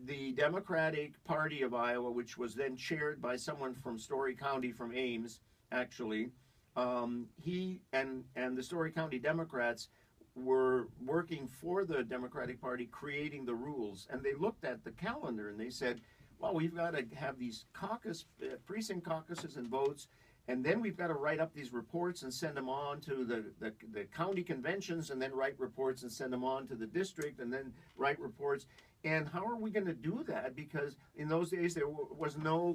the Democratic Party of Iowa, which was then chaired by someone from Story County, from Ames, actually, he and the Story County Democrats were working for the Democratic Party, creating the rules. And they looked at the calendar and they said, well, we've got to have these precinct caucuses and votes, and then we've got to write up these reports and send them on to the county conventions, and then write reports and send them on to the district, and then write reports. And how are we going to do that? Because in those days there were no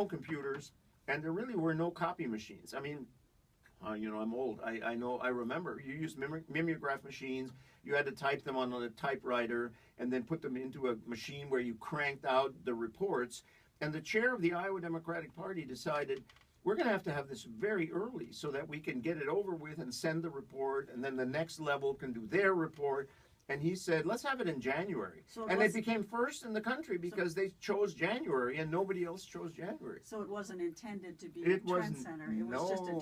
computers, and there really were no copy machines. I mean, I'm old. I remember you used mimeograph machines. You had to type them on a typewriter and then put them into a machine where you cranked out the reports. And the chair of the Iowa Democratic Party decided, we're going to have this very early so that we can get it over with and send the report, and then the next level can do their report. And he said, let's have it in January. And they became first in the country because they chose January and nobody else chose January. So it wasn't intended to be a trend center. It was just an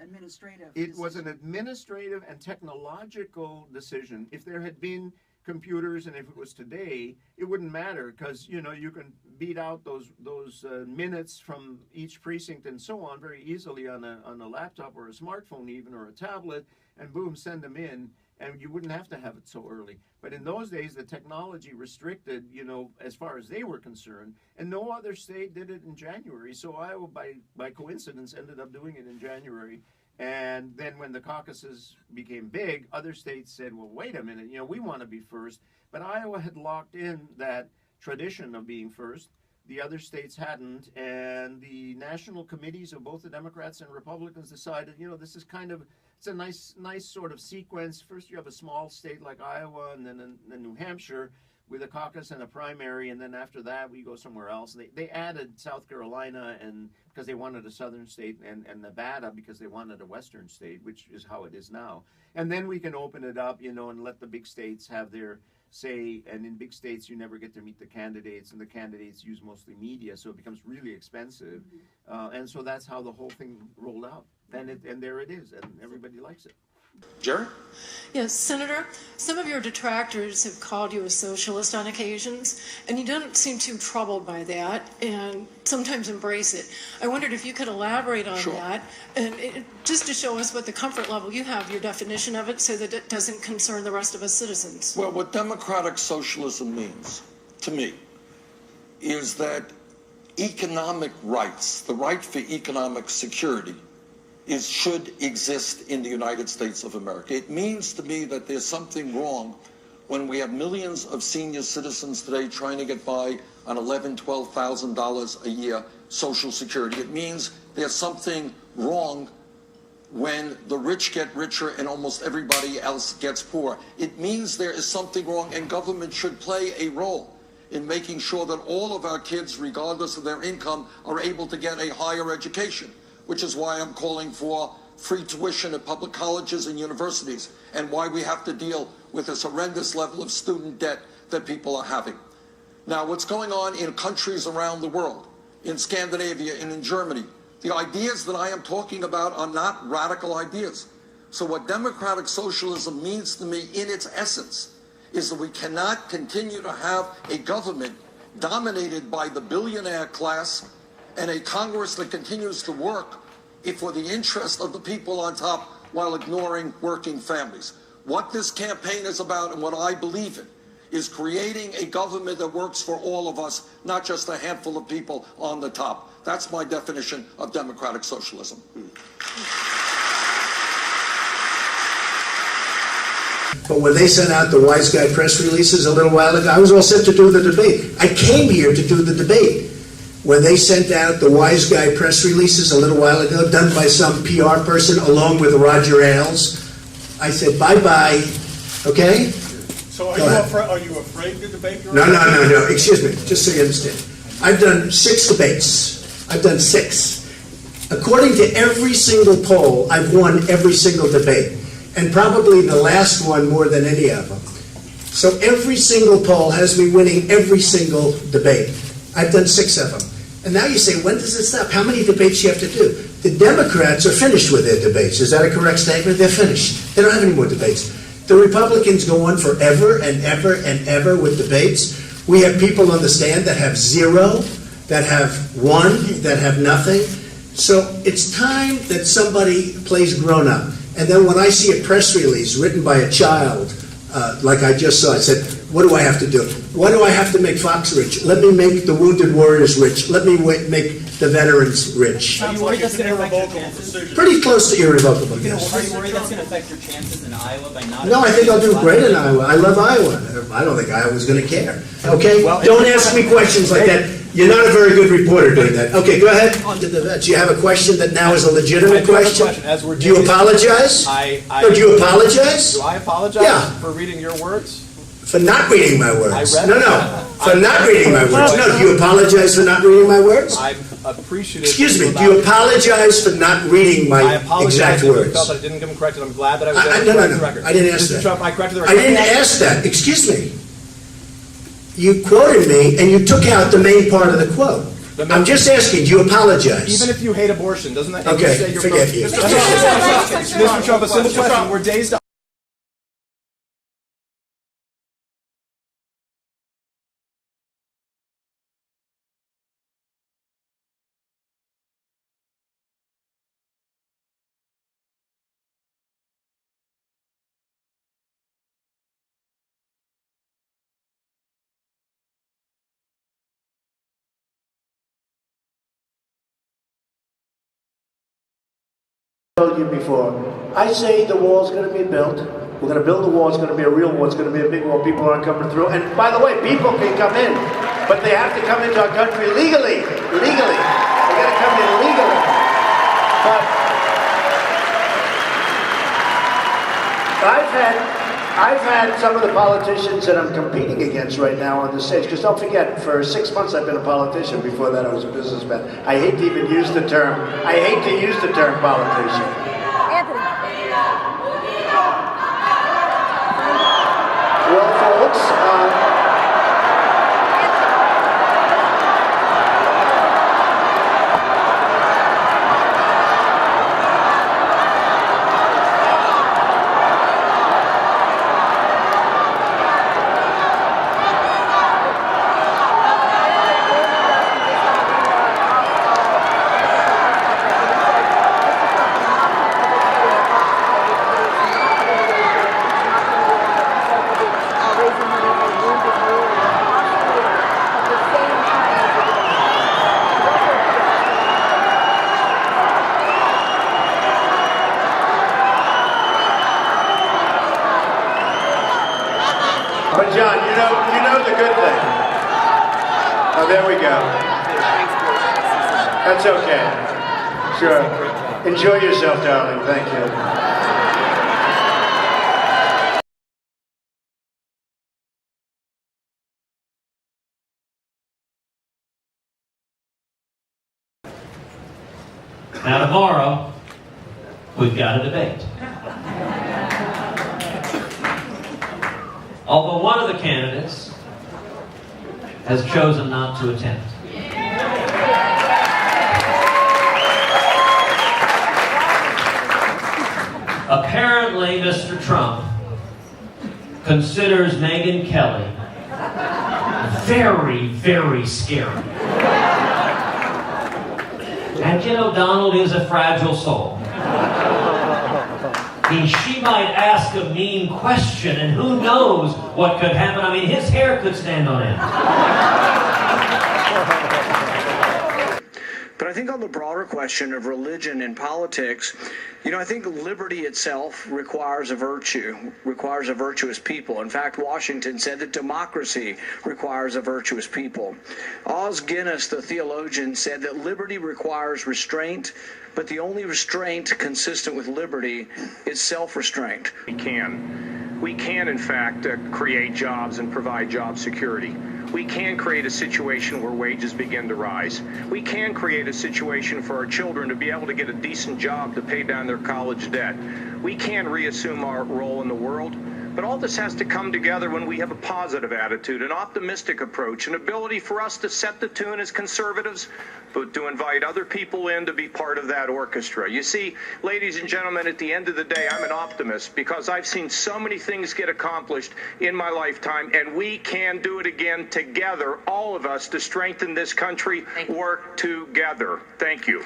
administrative decision. It was an administrative and technological decision. If there had been computers, and if it was today, it wouldn't matter because you can beat out those minutes from each precinct and so on very easily on a laptop or a smartphone even, or a tablet, and boom, send them in, and you wouldn't have to have it so early. But in those days, the technology restricted, as far as they were concerned, and no other state did it in January. So Iowa, by coincidence, ended up doing it in January. And then when the caucuses became big, other states said, well, wait a minute, we want to be first. But Iowa had locked in that tradition of being first. The other states hadn't. And the national committees of both the Democrats and Republicans decided, this is it's a nice sort of sequence. First you have a small state like Iowa, and then New Hampshire with a caucus and a primary, and then after that we go somewhere else. They added South Carolina and because they wanted a southern state, and Nevada because they wanted a western state, which is how it is now. And then we can open it up, and let the big states have their say. And in big states, you never get to meet the candidates, and the candidates use mostly media, so it becomes really expensive. And so that's how the whole thing rolled out. And there it is, and everybody likes it. Jerry? Yes, Senator, some of your detractors have called you a socialist on occasions, and you don't seem too troubled by that and sometimes embrace it. I wondered if you could elaborate on that, and just to show us what the comfort level you have, your definition of it, so that it doesn't concern the rest of us citizens. Well, what democratic socialism means, to me, is that economic rights, the right for economic security, should exist in the United States of America. It means to me that there's something wrong when we have millions of senior citizens today trying to get by on $11,000, $12,000 a year Social Security. It means there's something wrong when the rich get richer and almost everybody else gets poor. It means there is something wrong, and government should play a role in making sure that all of our kids, regardless of their income, are able to get a higher education, which is why I'm calling for free tuition at public colleges and universities, and why we have to deal with this horrendous level of student debt that people are having. Now, what's going on in countries around the world, in Scandinavia and in Germany, the ideas that I am talking about are not radical ideas. So what democratic socialism means to me in its essence is that we cannot continue to have a government dominated by the billionaire class and a Congress that continues to work for the interest of the people on top while ignoring working families. What this campaign is about, and what I believe in, is creating a government that works for all of us, not just a handful of people on the top. That's my definition of democratic socialism. But when they sent out the wise guy press releases a little while ago, I was all set to do the debate. I came here to do the debate. When they sent out the wise guy press releases a little while ago, done by some PR person along with Roger Ailes, I said, bye-bye, okay? So are you afraid to debate your No, excuse me, just so you understand. I've done 6 debates. I've done 6. According to every single poll, I've won every single debate, and probably the last one more than any of them. So every single poll has me winning every single debate. I've done 6 of them. And now you say, when does it stop? How many debates do you have to do? The Democrats are finished with their debates. Is that a correct statement? They're finished. They don't have any more debates. The Republicans go on forever and ever and ever with debates. We have people on the stand that have 0, that have 1, that have nothing. So it's time that somebody plays grown-up. And then when I see a press release written by a child, like I just saw, I said, what do I have to do? Why do I have to make Fox rich? Let me make the wounded warriors rich. Let me make the veterans rich. Are you worried that's going to affect your chances? Pretty close to irrevocable, yes. Are you worried that's going to affect your chances in Iowa by not... No, I think I'll do great in Iowa. I love Iowa. I don't think Iowa's going to care. Okay? Well, don't ask me questions like that. You're not a very good reporter doing that. Okay, go ahead. Do you have a question that now is a legitimate question? Do you apologize? Do you apologize? Do I apologize for reading your words? For not reading my words. I read For not reading my words. No, do you apologize for not reading my words? I'm appreciative. Excuse me, do you apologize for not reading my exact words? I felt that I didn't give them corrected. I'm glad that I was able to correct the record. I didn't ask that. Mr. Trump, I corrected the record. I didn't ask that. Excuse me. You quoted me and you took out the main part of the quote. I'm just asking, do you apologize? Even if you hate abortion, doesn't that... Okay, forget you. Mr. Trump, a simple question. We're days told you before. I say the wall's going to be built. We're going to build the wall. It's going to be a real wall. It's going to be a big wall. People aren't coming through. And by the way, people can come in, but they have to come into our country legally. Legally. They got to come in legally. But I've had some of the politicians that I'm competing against right now on the stage, because don't forget, for 6 months I've been a politician. Before that I was a businessman. I hate to even use the term. I hate to use the term politician. Well, folks, but John, you know the good thing. Oh, there we go. That's okay. Sure. Enjoy yourself, darling. Thank you. Now tomorrow, we've got a debate. Although one of the candidates has chosen not to attend. Apparently, Mr. Trump considers Megyn Kelly very, very scary. And you know, Donald is a fragile soul. I mean, she might ask a mean question, and who knows what could happen. I mean, his hair could stand on end. But I think on the broader question of religion and politics, I think liberty itself requires a virtue, requires a virtuous people. In fact, Washington said that democracy requires a virtuous people. Os Guinness, the theologian, said that liberty requires restraint, but the only restraint consistent with liberty is self-restraint. We can in fact create jobs and provide job security. We can create a situation where wages begin to rise. We can create a situation for our children to be able to get a decent job to pay down their college debt. We can reassume our role in the world. But all this has to come together when we have a positive attitude, an optimistic approach, an ability for us to set the tune as conservatives, but to invite other people in to be part of that orchestra. You see, ladies and gentlemen, at the end of the day, I'm an optimist because I've seen so many things get accomplished in my lifetime, and we can do it again together, all of us, to strengthen this country. Work together. Thank you.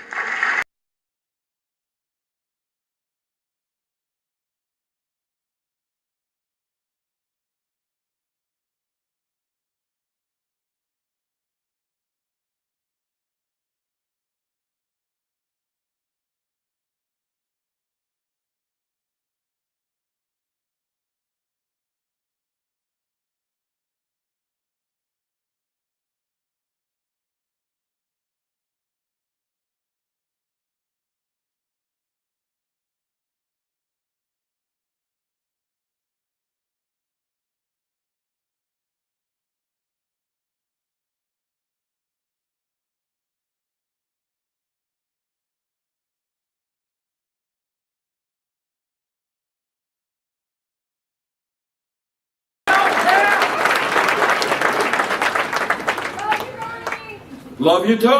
Love you too. I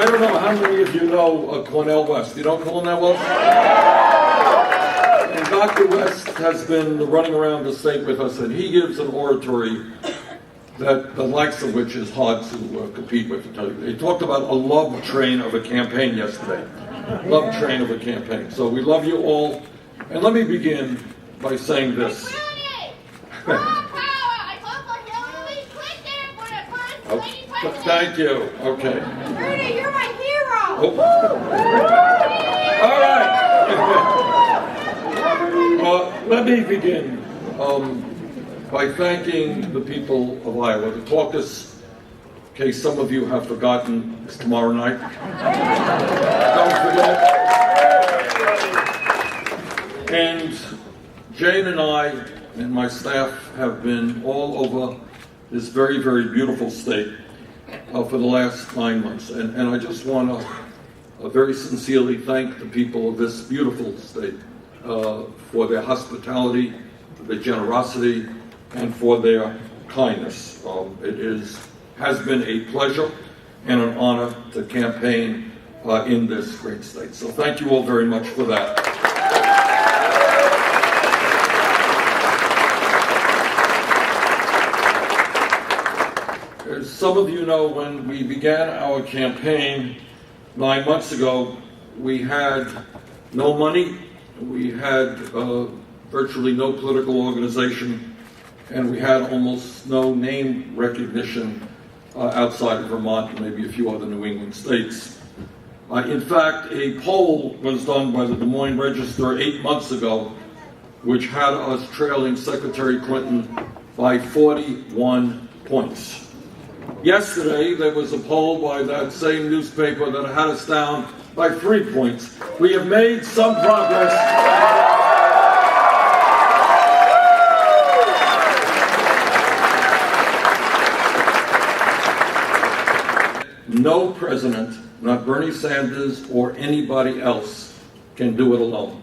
don't know how many of you know Cornel West. You know Cornel West? And Dr. West has been running around the state with us, and he gives an oratory that the likes of which is hard to compete with. He talked about a love train of a campaign yesterday. Love train of a campaign. So we love you all. And let me begin by saying this. Thank you. Okay. Rudy, you're my Oh. All right. Let me begin by thanking the people of Iowa. The caucus, in case some of you have forgotten, is tomorrow night. Don't forget. And Jane and I and my staff have been all over this very, very beautiful state for the last 9 months. And I just want to very sincerely thank the people of this beautiful state for their hospitality, for their generosity, and for their kindness. It has been a pleasure and an honor to campaign in this great state. So thank you all very much for that. As some of you know, when we began our campaign 9 months ago, we had no money, we had virtually no political organization, and we had almost no name recognition outside of Vermont and maybe a few other New England states. In fact, a poll was done by the Des Moines Register 8 months ago, which had us trailing Secretary Clinton by 41 points. Yesterday, there was a poll by that same newspaper that had us down by 3 points. We have made some progress. No president, not Bernie Sanders or anybody else, can do it alone.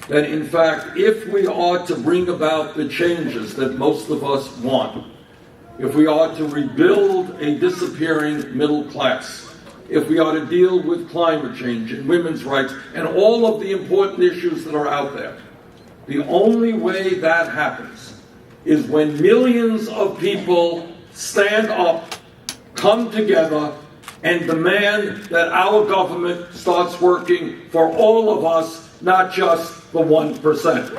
That in fact, if we are to bring about the changes that most of us want, if we are to rebuild a disappearing middle class, if we are to deal with climate change and women's rights and all of the important issues that are out there, the only way that happens is when millions of people stand up, come together, and demand that our government starts working for all of us, not just the 1%.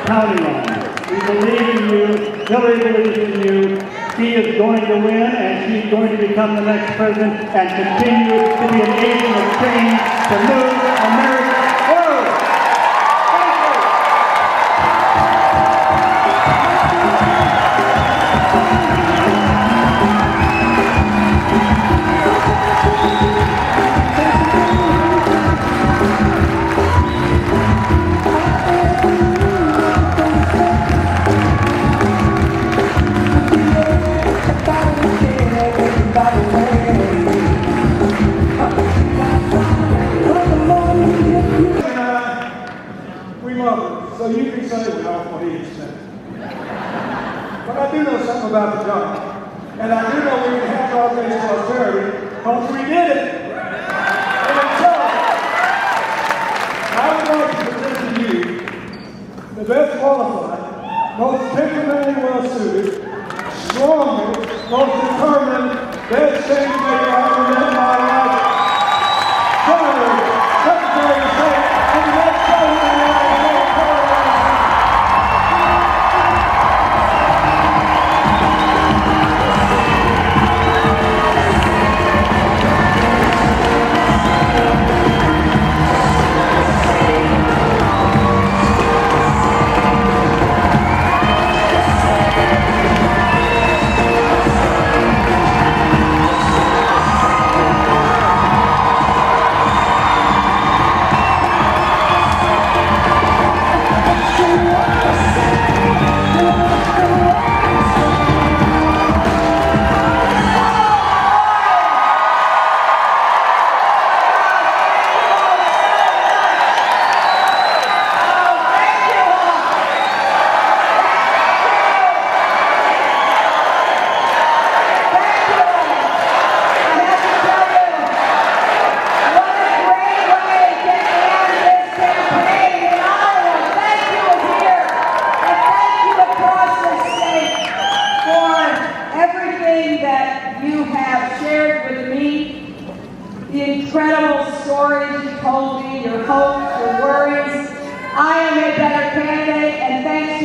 Counting on you. We believe in you. Hillary believes in you. She is going to win, and she's going to become the next president and continue to be an agent of change to move America forward. So you can say, well, what he said. But I do know something about the job. And I do know we can have broad-based prosperity because we did it. And so, I would like to present to you the best qualified, most temperamentally well-suited, strongest, most determined, best change maker I've ever met in my life. Senator, Secretary of State, and the next president of the United States.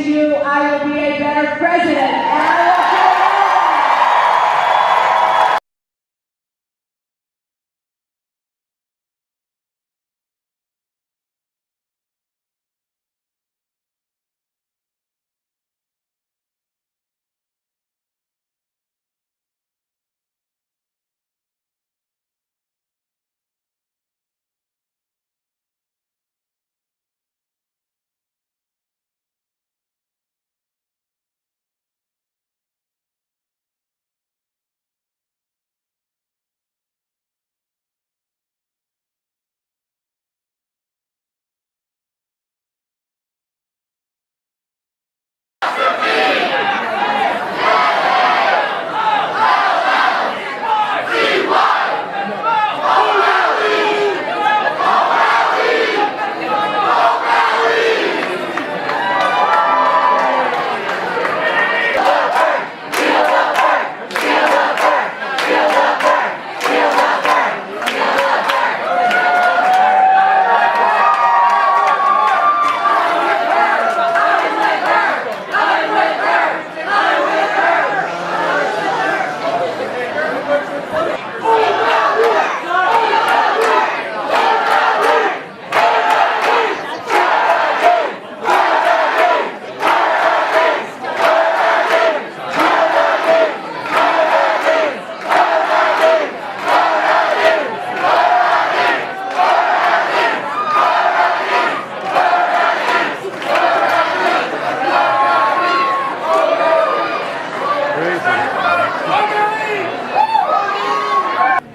you, I will be a better president. And I will do it.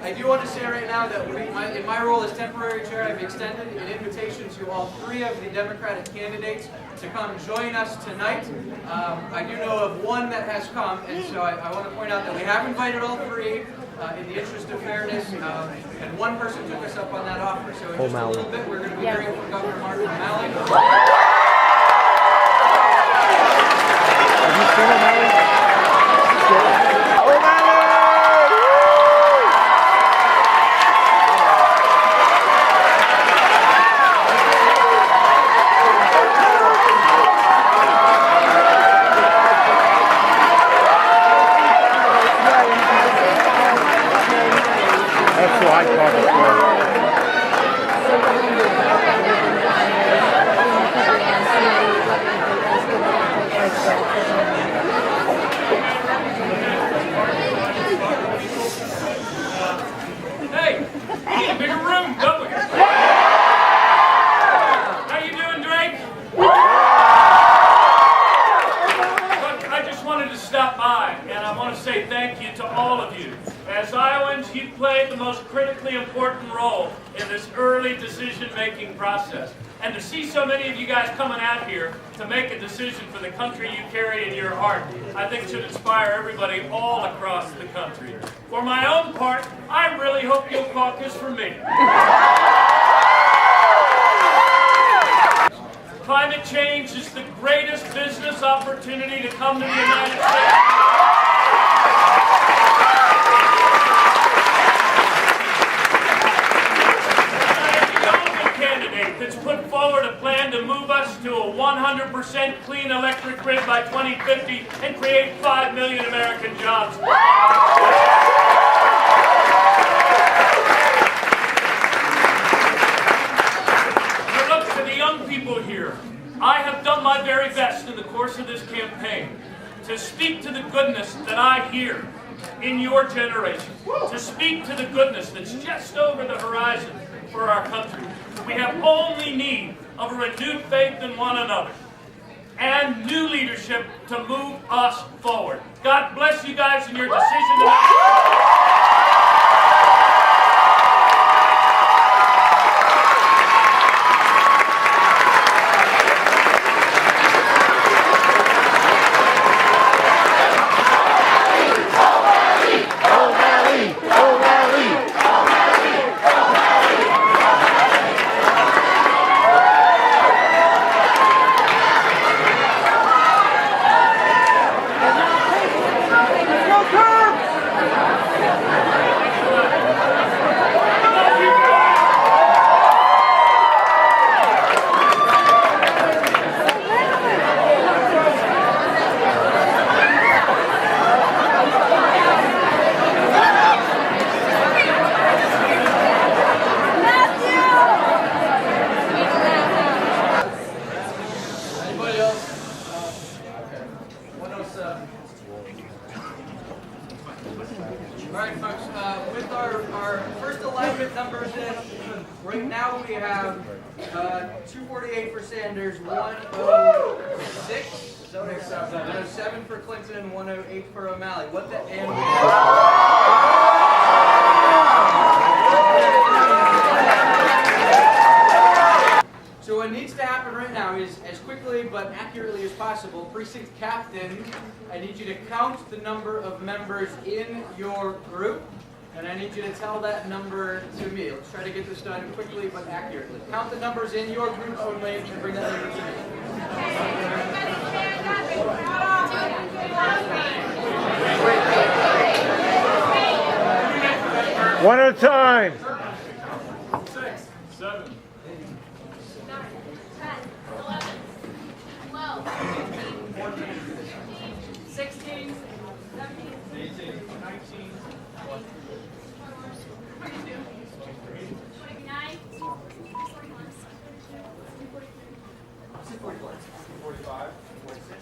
I do want to say right now that in my role as temporary chair, I've extended an invitation to all three of the Democratic candidates to come join us tonight. I do know of one that has come, and so I want to point out that we have invited all three in the interest of fairness, and one person took us up on that offer. So in just a little bit, we're going to be hearing from Governor Mark O'Malley. Have you seen O'Malley? That's what I thought it was. Hey, we need a bigger room, don't we? How you doing, Drake? Look, I just wanted to stop by, and I want to say thank you to all of you. As Iowans, you played the most critically important role in this early decision-making process. And to see so many of you guys coming out here to make a decision for the country you carry in your heart, I think should inspire everybody all across the country. For my own part, I really hope you'll caucus for me. Climate change is the greatest business opportunity to come to the United States. That's put forward a plan to move us to a 100% clean electric grid by 2050 and create 5 million American jobs. Now look, to the young people here, I have done my very best in the course of this campaign to speak to the goodness that I hear in your generation, to speak to the goodness that's just over the horizon for our country. We have only need of a renewed faith in one another and new leadership to move us forward. God bless you guys in your decision tonight. All right, folks, with our first alignment numbers in, right now we have 248 for Sanders, 106, 107 for Clinton, and 108 for O'Malley. What the So what needs to happen right now is, as quickly but accurately as possible, precinct captain, I need you to count the number of members in your group, and I need you to tell that number to me. Let's try to get this done quickly but accurately. Count the numbers in your group only and bring that number to me. 1 at a time. 6, 7, 12, 16, 17, 18, 19, 29, 45, 46.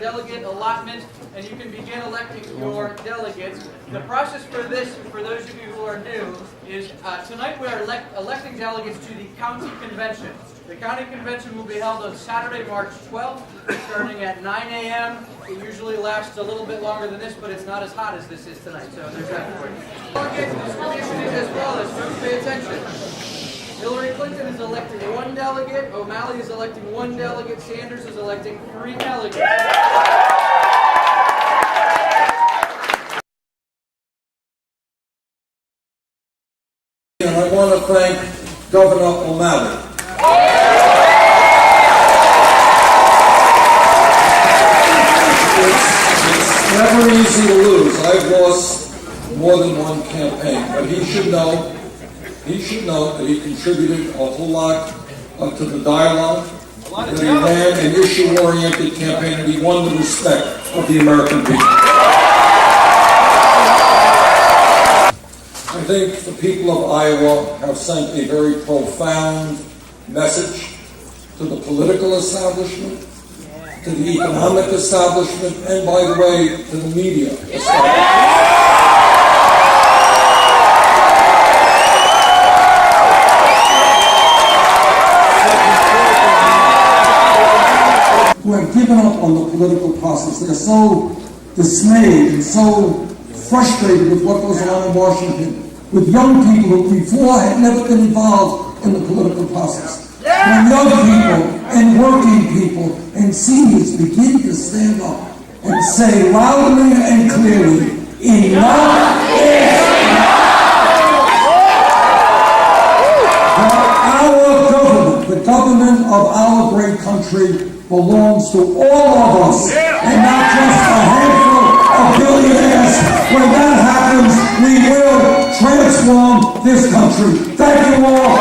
Delegate allotment, and you can begin electing your delegates. The process for this, for those of you who are new, is tonight we are electing delegates to the county convention. The county convention will be held on Saturday, March 12th, starting at 9 a.m. It usually lasts a little bit longer than this, but it's not as hot as this is tonight, so there's that for you. Delegates distribution is as follows. Folks, pay attention. Hillary Clinton is electing 1 delegate, O'Malley is electing 1 delegate, Sanders is electing 3 delegates. And I want to thank Governor O'Malley. It's never easy to lose. I've lost more than one campaign, but he should know that he contributed a whole lot to the dialogue, that he ran an issue-oriented campaign, and he won the respect of the American people. I think the people of Iowa have sent a very profound message to the political establishment, to the economic establishment, and by the way, to the media establishment. Who have given up on the political process. They're so dismayed and so frustrated with what goes on in Washington, with young people who before had never been involved in the political process. When young people and working people and seniors begin to stand up and say loudly and clearly, enough is enough! Our government, the government of our great country, belongs to all of us, and not just a handful of billionaires. When that happens, we will transform this country. Thank you all.